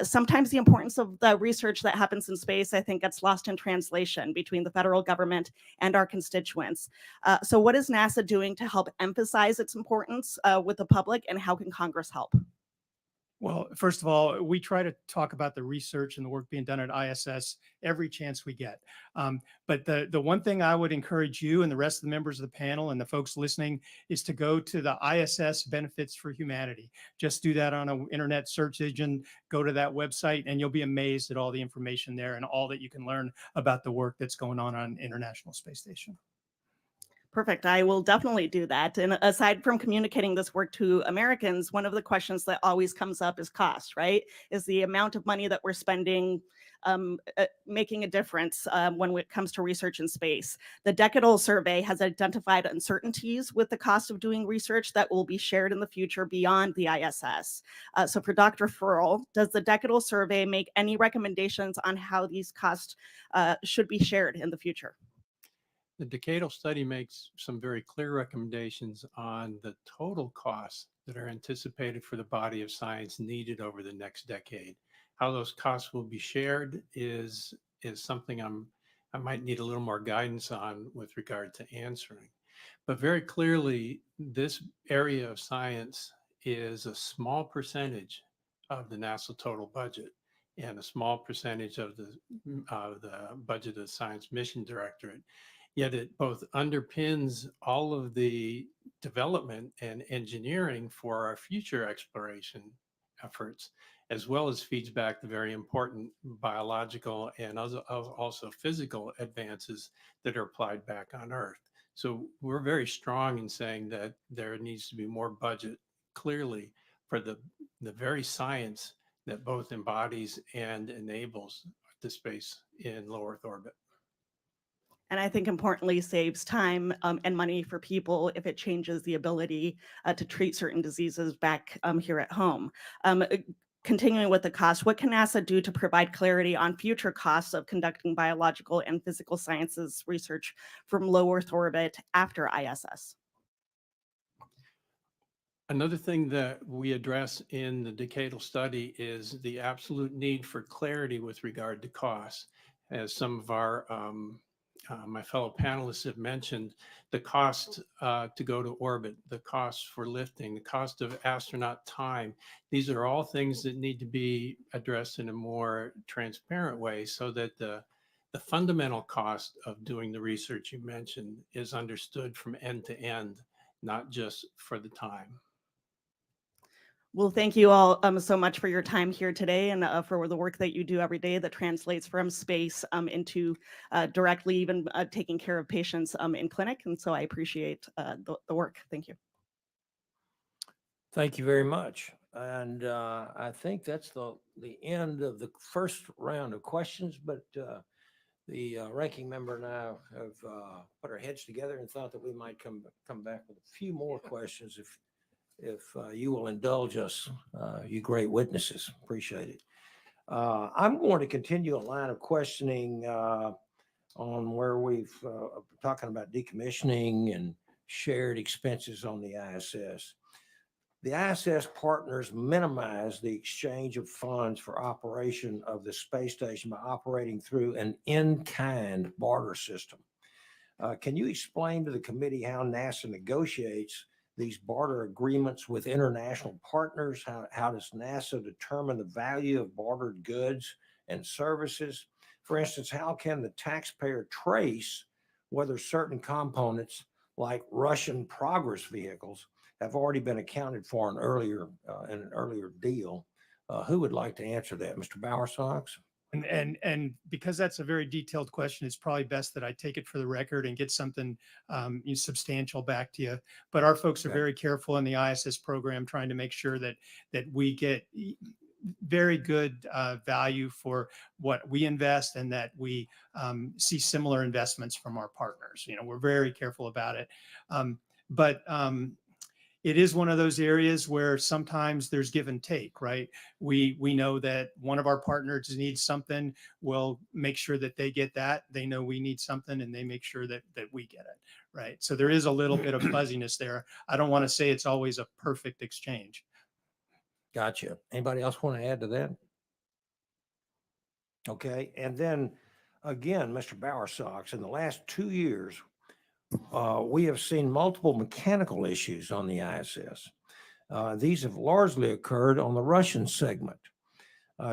sometimes the importance of the research that happens in space, I think, gets lost in translation between the federal government and our constituents. So what is NASA doing to help emphasize its importance with the public, and how can Congress help? Well, first of all, we try to talk about the research and the work being done at ISS every chance we get. But the one thing I would encourage you and the rest of the members of the panel and the folks listening is to go to the ISS Benefits for Humanity. Just do that on an internet search engine, go to that website, and you'll be amazed at all the information there and all that you can learn about the work that's going on International Space Station. Perfect. I will definitely do that. And aside from communicating this work to Americans, one of the questions that always comes up is cost, right? Is the amount of money that we're spending making a difference when it comes to research in space? The Decadal Survey has identified uncertainties with the cost of doing research that will be shared in the future beyond the ISS. So for Dr. Furl, does the Decadal Survey make any recommendations on how these costs should be shared in the future? The decadal study makes some very clear recommendations on the total costs that are anticipated for the body of science needed over the next decade. How those costs will be shared is something I might need a little more guidance on with regard to answering. But very clearly, this area of science is a small percentage of the NASA total budget and a small percentage of the budget of the Science Mission Directorate. Yet it both underpins all of the development and engineering for our future exploration efforts, as well as feeds back the very important biological and also physical advances that are applied back on Earth. So we're very strong in saying that there needs to be more budget, clearly, for the very science that both embodies and enables the space in low Earth orbit. And I think importantly saves time and money for people if it changes the ability to treat certain diseases back here at home. Continuing with the cost, what can NASA do to provide clarity on future costs of conducting biological and physical sciences research from low Earth orbit after ISS? Another thing that we address in the decadal study is the absolute need for clarity with regard to costs. As some of our my fellow panelists have mentioned, the cost to go to orbit, the cost for lifting, the cost of astronaut time. These are all things that need to be addressed in a more transparent way so that the fundamental cost of doing the research you mentioned is understood from end to end, not just for the time. Well, thank you all so much for your time here today and for the work that you do every day that translates from space into directly even taking care of patients in clinic. And so I appreciate the work. Thank you. Thank you very much. And I think that's the end of the first round of questions, but The ranking member and I have put our heads together and thought that we might come back with a few more questions if you will indulge us, you great witnesses. Appreciate it. I'm going to continue a line of questioning on where we've talking about decommissioning and shared expenses on the ISS. The ISS partners minimize the exchange of funds for operation of the space station by operating through an in-kind barter system. Can you explain to the committee how NASA negotiates these barter agreements with international partners? How does NASA determine the value of bartered goods and services? For instance, how can the taxpayer trace whether certain components like Russian progress vehicles have already been accounted for in an earlier deal? Who would like to answer that? Mr. Bowersox? And because that's a very detailed question, it's probably best that I take it for the record and get something substantial back to you. But our folks are very careful in the ISS program, trying to make sure that we get very good value for what we invest, and that we see similar investments from our partners. We're very careful about it. But it is one of those areas where sometimes there's give and take, right? We know that one of our partners needs something. We'll make sure that they get that. They know we need something, and they make sure that we get it, right? So there is a little bit of fuzziness there. I don't want to say it's always a perfect exchange. Gotcha. Anybody else want to add to that? Okay. And then again, Mr. Bowersox, in the last 2 years, we have seen multiple mechanical issues on the ISS. These have largely occurred on the Russian segment.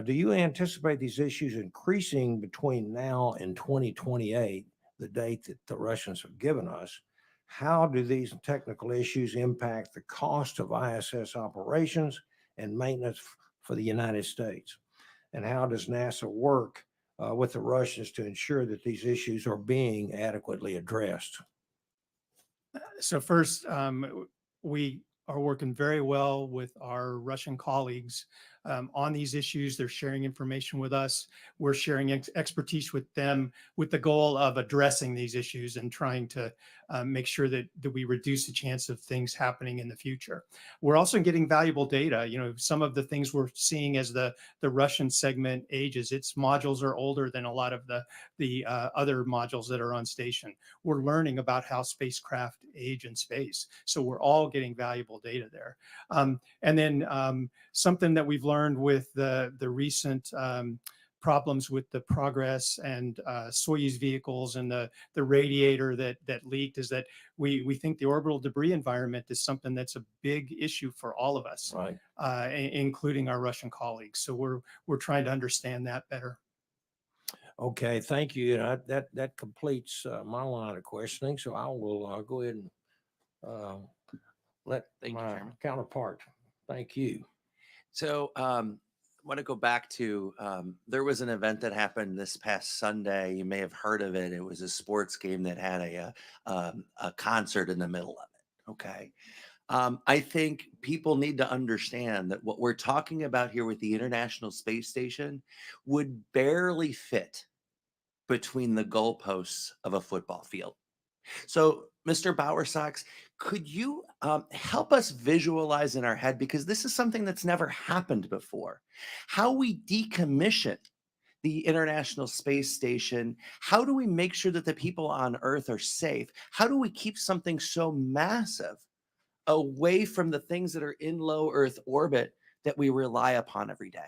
Do you anticipate these issues increasing between now and 2028, the date that the Russians have given us? How do these technical issues impact the cost of ISS operations and maintenance for the United States? And how does NASA work with the Russians to ensure that these issues are being adequately addressed? So first, we are working very well with our Russian colleagues on these issues. They're sharing information with us. We're sharing expertise with them with the goal of addressing these issues and trying to make sure that we reduce the chance of things happening in the future. We're also getting valuable data. Some of the things we're seeing as the Russian segment ages, its modules are older than a lot of the other modules that are on station. We're learning about how spacecraft age in space. So we're all getting valuable data there. And then something that we've learned with the recent problems with the Progress and Soyuz vehicles and the radiator that leaked is that we think the orbital debris environment is something that's a big issue for all of us, right, including our Russian colleagues. So we're trying to understand that better. Okay, thank you. That completes my line of questioning. So I will go ahead and let my counterpart. Thank you. So I want to go back to there was an event that happened this past Sunday. You may have heard of it. It was a sports game that had a concert in the middle of it. Okay. I think people need to understand that what we're talking about here with the International Space Station would barely fit between the goalposts of a football field. So, Mr. Bowersox, could you help us visualize in our head, because this is something that's never happened before, how we decommission the International Space Station? How do we make sure that the people on Earth are safe? How do we keep something so massive away from the things that are in low Earth orbit that we rely upon every day?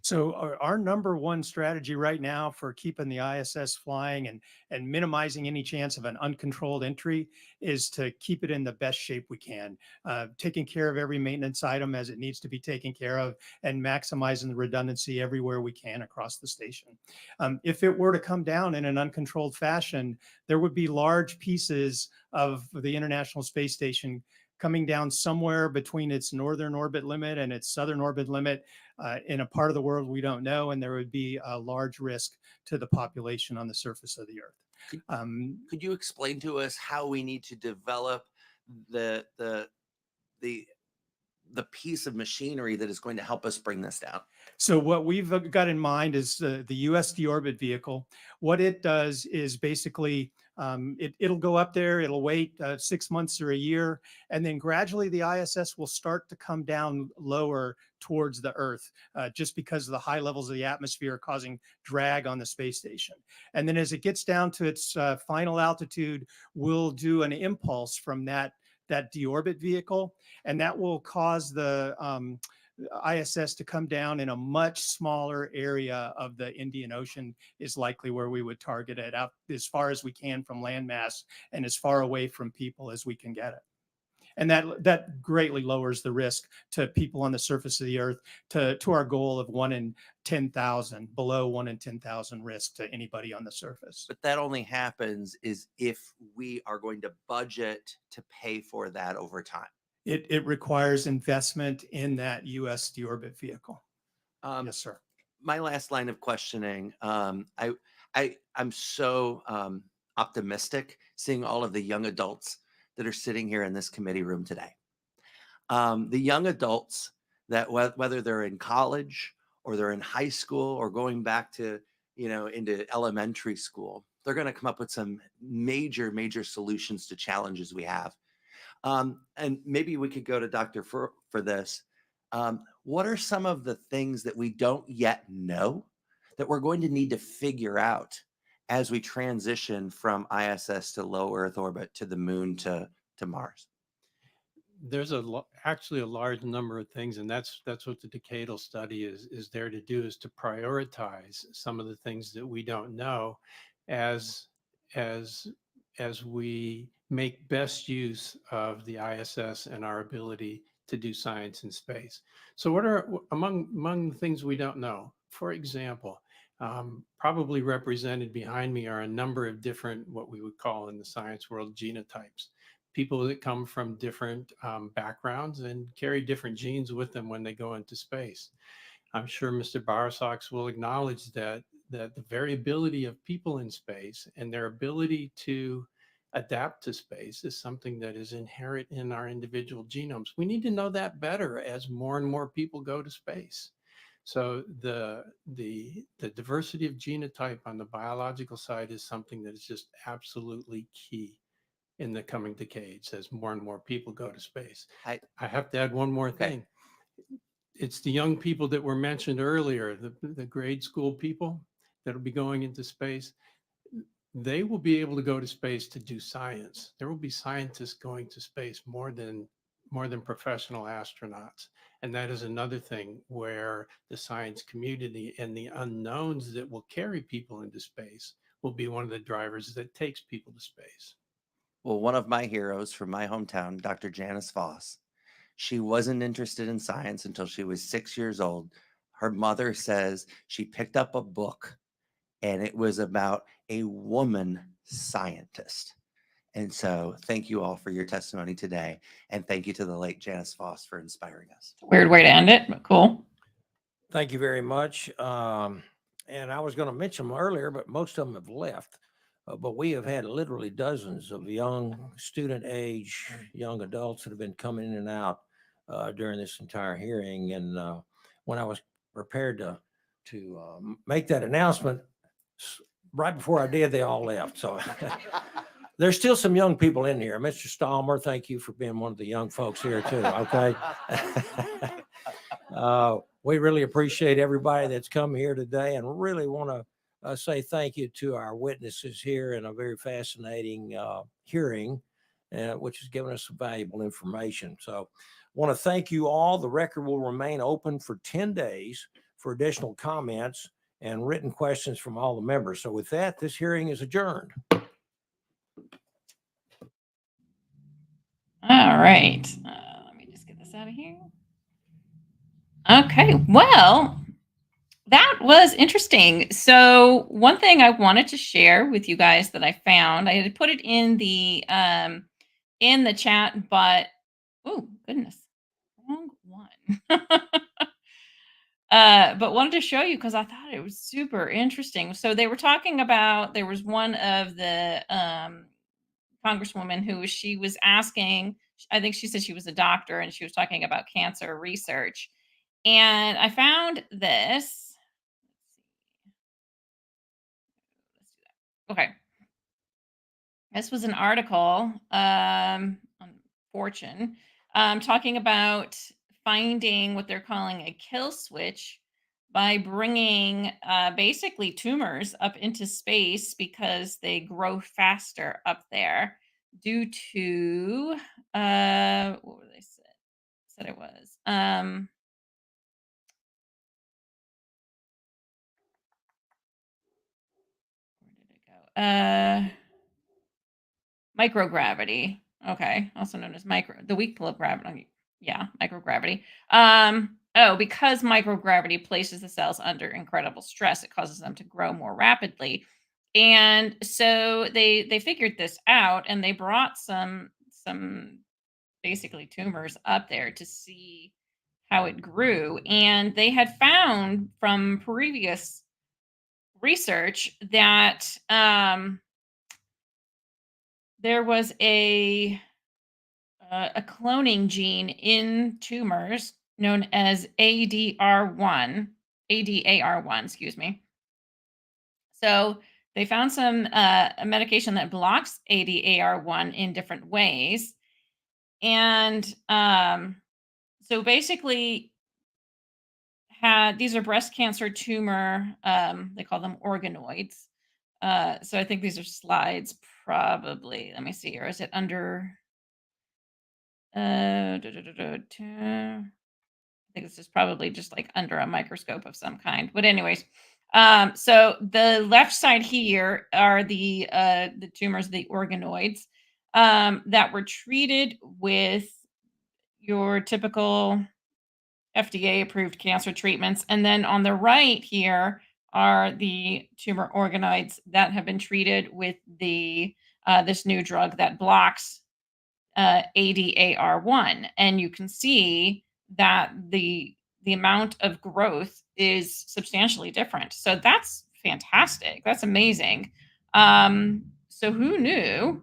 So our number one strategy right now for keeping the ISS flying and minimizing any chance of an uncontrolled entry is to keep it in the best shape we can, taking care of every maintenance item as it needs to be taken care of, and maximizing the redundancy everywhere we can across the station. If it were to come down in an uncontrolled fashion, there would be large pieces of the International Space Station coming down somewhere between its northern orbit limit and its southern orbit limit in a part of the world we don't know, and there would be a large risk to the population on the surface of the Earth. Could you explain to us how we need to develop the the piece of machinery that is going to help us bring this down? So what we've got in mind is the US deorbit vehicle. What it does is basically it'll go up there, it'll wait 6 months or a year, and then gradually the ISS will start to come down lower towards the Earth, just because of the high levels of the atmosphere causing drag on the space station. And then as it gets down to its final altitude, we'll do an impulse from that deorbit vehicle, and that will cause the ISS to come down in a much smaller area of the Indian Ocean is likely where we would target it, out as far as we can from landmass and as far away from people as we can get it. And that greatly lowers the risk to people on the surface of the Earth to our goal of 1 in 10,000, below 1 in 10,000 risk to anybody on the surface. But that only happens is if we are going to budget to pay for that over time. It requires investment in that US deorbit vehicle. Yes, sir. My last line of questioning, I'm so optimistic seeing all of the young adults that are sitting here in this committee room today. The young adults that whether they're in college or they're in high school or going back to, into elementary school, they're going to come up with some major solutions to challenges we have. And maybe we could go to Dr. for this. What are some of the things that we don't yet know that we're going to need to figure out as we transition from ISS to low Earth orbit to the moon to Mars? There's actually a large number of things, and that's what the decadal study is there to do, is to prioritize some of the things that we don't know as we make best use of the ISS and our ability to do science in space. So what are among the things we don't know? For example, probably represented behind me are a number of different, what we would call in the science world, genotypes. People that come from different backgrounds and carry different genes with them when they go into space. I'm sure Mr. Bowersox will acknowledge that the variability of people in space and their ability to adapt to space is something that is inherent in our individual genomes. We need to know that better as more and more people go to space. So the diversity of genotype on the biological side is something that is just absolutely key in the coming decades as more and more people go to space. I have to add one more thing. It's the young people that were mentioned earlier, the grade school people that will be going into space. They will be able to go to space to do science. There will be scientists going to space more than professional astronauts. And that is another thing where the science community and the unknowns that will carry people into space will be one of the drivers that takes people to space. Well, one of my heroes from my hometown, Dr. Janice Voss, she wasn't interested in science until she was 6 years old. Her mother says she picked up a book and it was about a woman scientist. And so thank you all for your testimony today. And thank you to the late Janice Voss for inspiring us. Weird way to end it, but cool. Thank you very much. And I was going to mention them earlier, but most of them have left. But we have had literally dozens of young student age, young adults that have been coming in and out during this entire hearing. And when I was prepared to make that announcement, right before I did, they all left. So there's still some young people in here. Mr. Stallmer, thank you for being one of the young folks here too. Okay. We really appreciate everybody that's come here today and really want to say thank you to our witnesses here in a very fascinating hearing, which has given us some valuable information. So want to thank you all. The record will remain open for 10 days for additional comments and written questions from all the members. So with that, this hearing is adjourned. All right. Let me just get this out of here. Okay. Well, that was interesting. So one thing I wanted to share with you guys that I found, I had put it in the chat, but oh goodness, wrong one. But wanted to show you because I thought it was super interesting. So they were talking about, there was one of the congresswoman who she was asking, I think she said she was a doctor and she was talking about cancer research. And I found this. Okay. This was an article on Fortune talking about finding what they're calling a kill switch by bringing basically tumors up into space because they grow faster up there due to what were they said it was where did it go microgravity. Okay, also known as the weak pull of gravity. Yeah, microgravity. Because microgravity places the cells under incredible stress, it causes them to grow more rapidly. And so they figured this out, and they brought some basically tumors up there to see how it grew. And they had found from previous research that there was a cloning gene in tumors known as ADAR1, excuse me. So they found some a medication that blocks ADAR1 in different ways. And so basically these are breast cancer tumor, they call them organoids. So I think these are slides probably. Let me see, or is it under I think this is probably just like under a microscope of some kind. But anyways, so the left side here are the tumors, the organoids that were treated with your typical FDA approved cancer treatments. And then on the right here are the tumor organoids that have been treated with the this new drug that blocks ADAR1, and you can see that the amount of growth is substantially different. So that's fantastic. That's amazing. So who knew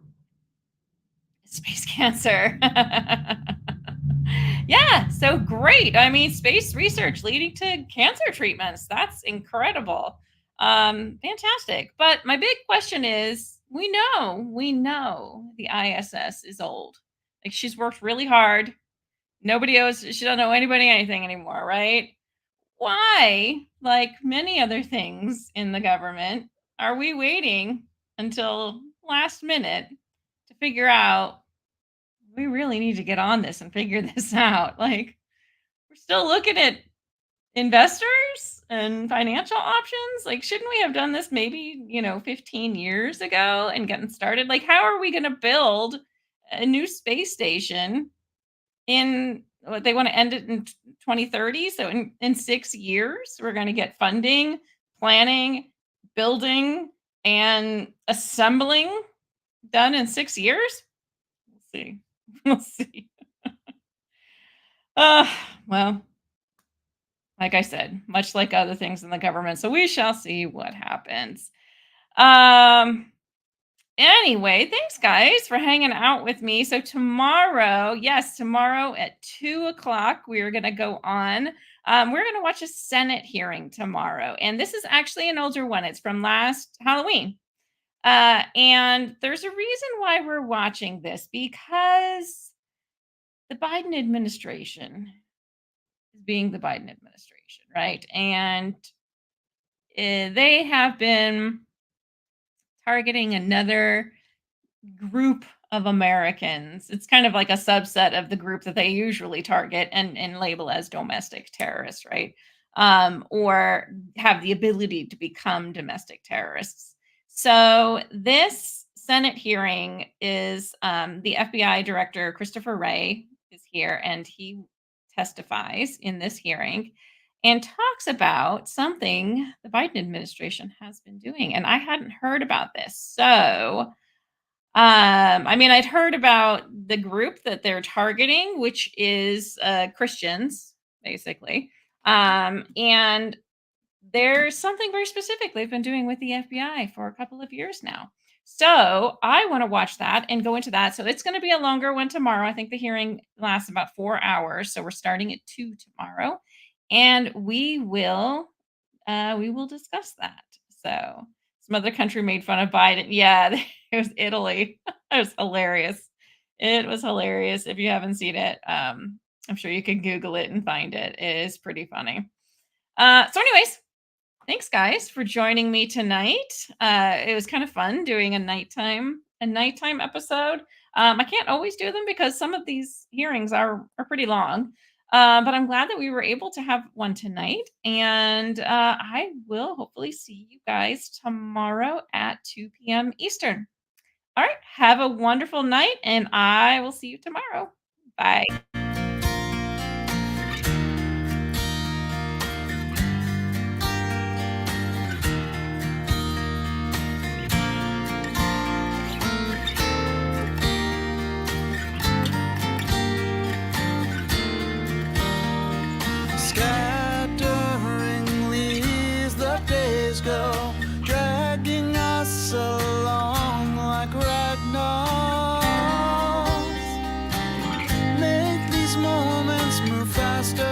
space cancer? Yeah, so great. I mean, space research leading to cancer treatments. That's incredible. Fantastic. But my big question is, we know the ISS is old. Like, she's worked really hard. Nobody owes, she don't know anybody anything anymore, right? Why, like many other things in the government, are we waiting until last minute to figure out we really need to get on this and figure this out? Like, we're still looking at investors and financial options. Like, shouldn't we have done this maybe 15 years ago and getting started? Like, how are we going to build a new space station in what they want to end it in 2030? So in 6 years we're going to get funding, planning, building, and assembling done in 6 years. We'll see. We'll see. Well, like I said, much like other things in the government. So we shall see what happens. Anyway, thanks guys for hanging out with me. So tomorrow at 2:00, we are going to go on. We're going to watch a Senate hearing tomorrow. And this is actually an older one. It's from last Halloween. And there's a reason why we're watching this, because the Biden administration is being the Biden administration, right? And they have been targeting another group of Americans. It's kind of like a subset of the group that they usually target and label as domestic terrorists, right? Or have the ability to become domestic terrorists. So this Senate hearing is the FBI Director Christopher Wray is here, and he testifies in this hearing and talks about something the Biden administration has been doing. And I hadn't heard about this. So, I mean, I'd heard about the group that they're targeting, which is Christians, basically. And there's something very specific they've been doing with the FBI for a couple of years now. So I want to watch that and go into that. So it's going to be a longer one tomorrow. I think the hearing lasts about 4 hours. So we're starting at 2 tomorrow, and we will discuss that. So some other country made fun of Biden. Yeah, it was Italy. It was hilarious. It was hilarious. If you haven't seen it, I'm sure you can Google it and find it. It is pretty funny. So anyways, thanks guys for joining me tonight. It was kind of fun doing a nighttime episode. I can't always do them because some of these hearings are pretty long. But I'm glad that we were able to have one tonight. And I will hopefully see you guys tomorrow at 2 p.m. Eastern. All right. Have a wonderful night, and I will see you tomorrow. Bye. Scattering leaves, the days go, dragging us along like rag dolls. Make these moments move faster.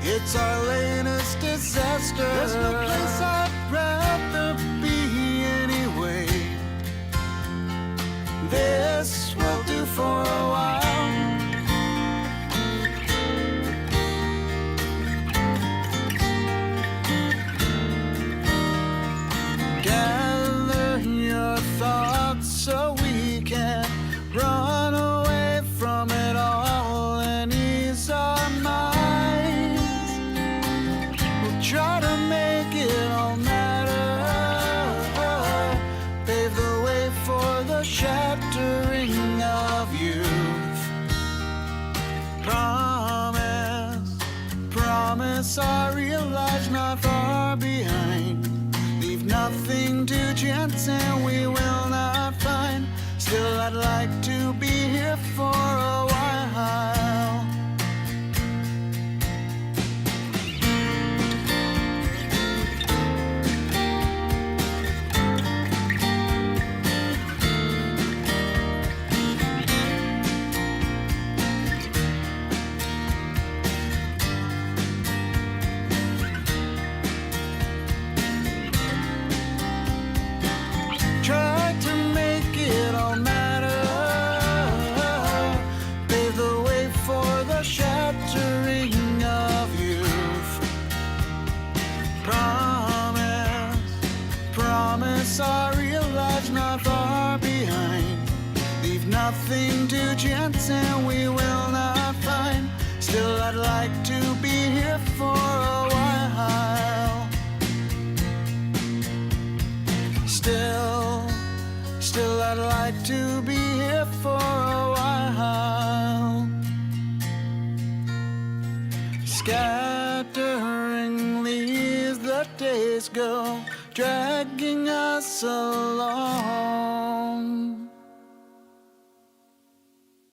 It's our latest disaster. There's no place I'd rather be anyway. This will do for a while. Gather your thoughts so we can run away from it all and ease our minds. We'll try to make it all matter, pave the way for the shattering of youth. Promise our real lives not far behind. Leave nothing to chance and we will not find. Still, I'd like to be here for a while. Try to make it all matter, pave the way for the shattering of youth. Promise our real lives not far behind. Leave nothing to chance and we will not find. Still, I'd like to be here for a while. Still, I'd like to be here for a while. Scattering leaves, the days go, dragging us along.